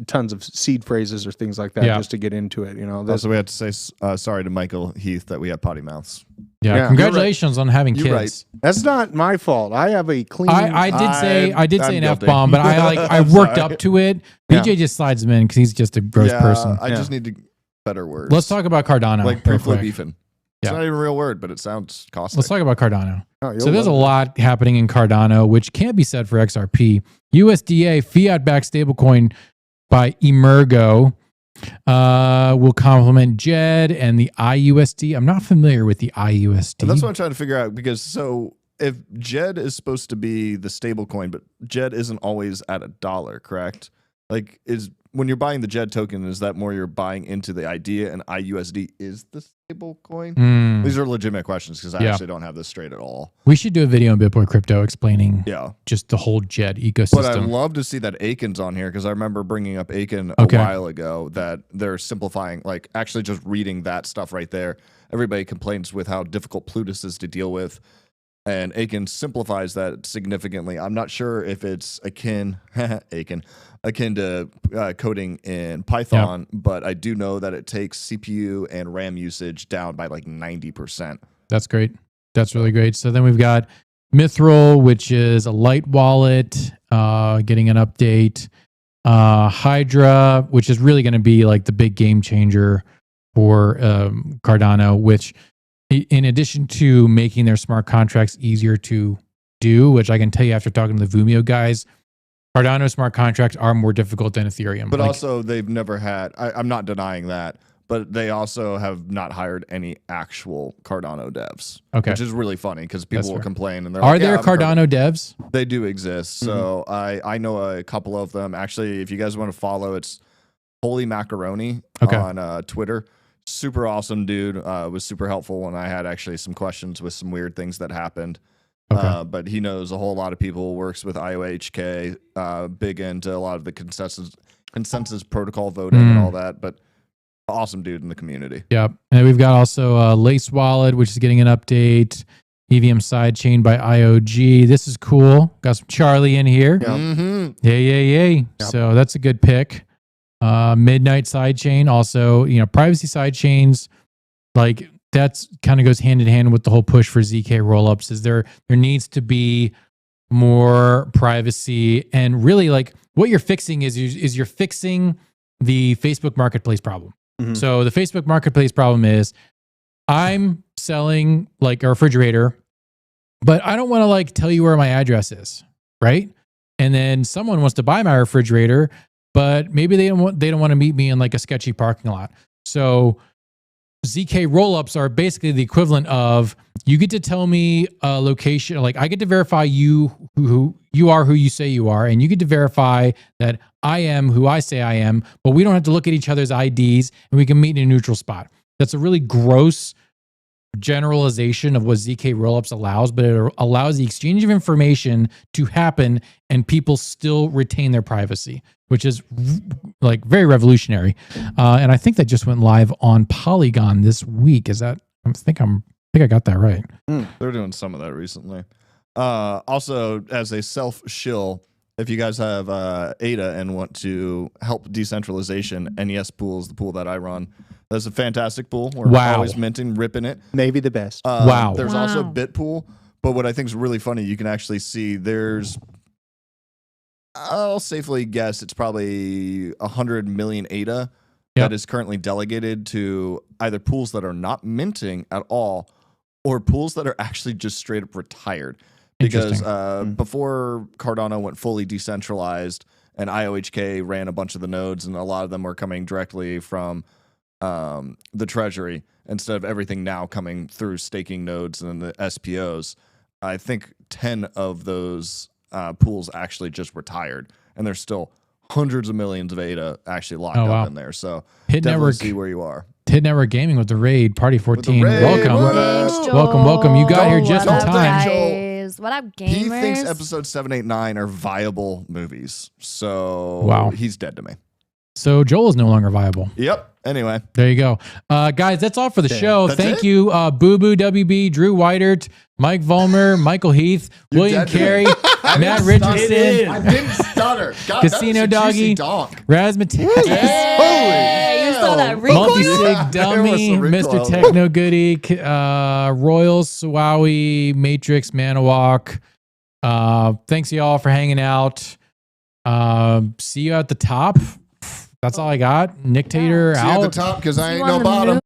Speaker 8: tons of seed phrases or things like that just to get into it.
Speaker 2: Also, we have to say sorry to Michael Heath that we have potty mouths.
Speaker 1: Yeah, congratulations on having kids.
Speaker 2: Right.
Speaker 8: That's not my fault. I have a clean.
Speaker 1: I did say
Speaker 2: I'm
Speaker 1: an
Speaker 2: guilty.
Speaker 1: F-bomb, but I worked up to it. BJ just slides them in because he's just a gross person.
Speaker 2: I just need better words.
Speaker 1: Let's talk about Cardano.
Speaker 2: Like
Speaker 1: real
Speaker 2: pre-flow
Speaker 1: quick.
Speaker 2: beefing. It's not even a real word, but it sounds caustic.
Speaker 1: Let's talk about Cardano.
Speaker 8: Oh,
Speaker 1: So there's a lot happening in Cardano, which can't be said for XRP. USDA fiat-backed stablecoin by Emergo will complement JED and the IUSD. I'm not familiar with the IUSD.
Speaker 2: And that's what I'm trying to figure out because if JED is supposed to be the stable coin, but JED isn't always at $1, correct? Like when you're buying the JED token, is that more you're buying into the idea and IUSD is the stable coin? These are legitimate questions because I actually don't have this straight at all.
Speaker 1: We should do a video on BitBoy Crypto explaining just the whole JED ecosystem.
Speaker 2: But I'd love to see that Aiken's on here because I remember bringing up Aiken a while ago that they're simplifying, like actually just reading that stuff right there. Everybody complains with how difficult Plutus is to deal with. And Aiken simplifies that significantly. I'm not sure if it's akin to coding in Python, but I do know that it takes CPU and RAM usage down by like 90%.
Speaker 1: That's great. That's really great. So then we've got Mithril, which is a light wallet, getting an update. Hydra, which is really going to be like the big game changer for Cardano, which in addition to making their smart contracts easier to do, which I can tell you after talking to the Vumio guys, Cardano smart contracts are more difficult than Ethereum.
Speaker 2: But also they've never had, I'm not denying that, but they also have not hired any actual Cardano devs.
Speaker 1: Okay.
Speaker 2: Which is really funny because people will complain. And they're
Speaker 1: are
Speaker 2: like,
Speaker 1: there Cardano devs?
Speaker 2: They do exist. So I know a couple of them. Actually, if you guys want to follow, it's Holy Macaroni on Twitter. Super awesome dude. Was super helpful when I had actually some questions with some weird things that happened. But he knows a whole lot of people, works with IOHK, big into a lot of the consensus protocol voting and all that. But awesome dude in the community.
Speaker 1: Yep. And we've got also Lace Wallet, which is getting an update. EVM sidechain by IOG. This is cool. Got some Charlie in here. Yay. Yep. So that's a good pick. Midnight sidechain, also, privacy sidechains, like that's kind of goes hand in hand with the whole push for ZK rollups. Is there needs to be more privacy, and really like what you're fixing is you're fixing the Facebook marketplace problem. So the Facebook marketplace problem is I'm selling like a refrigerator, but I don't want to like tell you where my address is, right? And then someone wants to buy my refrigerator, but maybe they don't want to meet me in like a sketchy parking lot. So ZK rollups are basically the equivalent of you get to tell me a location, like I get to verify you who you are, who you say you are, and you get to verify that I am who I say I am, but we don't have to look at each other's IDs and we can meet in a neutral spot. That's a really gross generalization of what ZK rollups allows, but it allows the exchange of information to happen and people still retain their privacy, which is like very revolutionary. And I think that just went live on Polygon this week. Is that, I think I got that right.
Speaker 2: They're doing some of that recently. Also, as a self-shill, if you guys have ADA and want to help decentralization, NES Pool is the pool that I run. That's a fantastic pool. We're always minting, ripping it.
Speaker 8: Maybe the best.
Speaker 2: There's also BitPool, but what I think is really funny, you can actually see there's, I'll safely guess it's probably 100 million ADA that is currently delegated to either pools that are not minting at all or pools that are actually just straight up retired. because
Speaker 1: Interesting.
Speaker 2: before Cardano went fully decentralized and IOHK ran a bunch of the nodes, and a lot of them were coming directly from the treasury instead of everything now coming through staking nodes and the SPOs. I think 10 of those pools actually just retired, and there's still hundreds of millions of ADA actually locked up in there. So
Speaker 1: Hit
Speaker 2: definitely
Speaker 1: Network,
Speaker 2: see where you are.
Speaker 1: Hit Network Gaming with the raid, Party 14.
Speaker 2: raid,
Speaker 1: Welcome.
Speaker 2: what
Speaker 4: Thanks, Joel.
Speaker 1: Welcome. You got here just in
Speaker 4: What up,
Speaker 1: time.
Speaker 4: guys? What up, gamers?
Speaker 2: He thinks episode 7, 8, 9 are viable movies. So
Speaker 1: Wow.
Speaker 2: he's dead to me.
Speaker 1: So Joel is no longer viable.
Speaker 2: Yep. Anyway.
Speaker 1: There you go. Guys, that's all for the show.
Speaker 2: That's
Speaker 1: Thank
Speaker 2: it?
Speaker 1: you, Boo Boo WB, Drew Whitert, Mike Vollmer, Michael Heath,
Speaker 2: You're
Speaker 1: William
Speaker 2: dead to me.
Speaker 1: Carey,
Speaker 2: I
Speaker 1: Matt
Speaker 2: didn't stutter.
Speaker 1: Richardson,
Speaker 2: I didn't stutter. God,
Speaker 1: Casino
Speaker 2: that was a juicy
Speaker 1: Doggy,
Speaker 2: donk.
Speaker 1: Raz Matthias,
Speaker 4: Hey, you saw that recoil?
Speaker 1: Multisig
Speaker 2: There was
Speaker 1: Dummy,
Speaker 2: some
Speaker 1: Mr.
Speaker 2: recoil.
Speaker 1: Techno Goody, Royal Swawi, Matrix Manawak. Thanks y'all for hanging out. See you at the top. That's all I got. Nick Tater
Speaker 2: See you at the
Speaker 1: out.
Speaker 2: top because I
Speaker 4: See
Speaker 2: ain't
Speaker 4: you
Speaker 2: no
Speaker 4: on the
Speaker 2: bottom.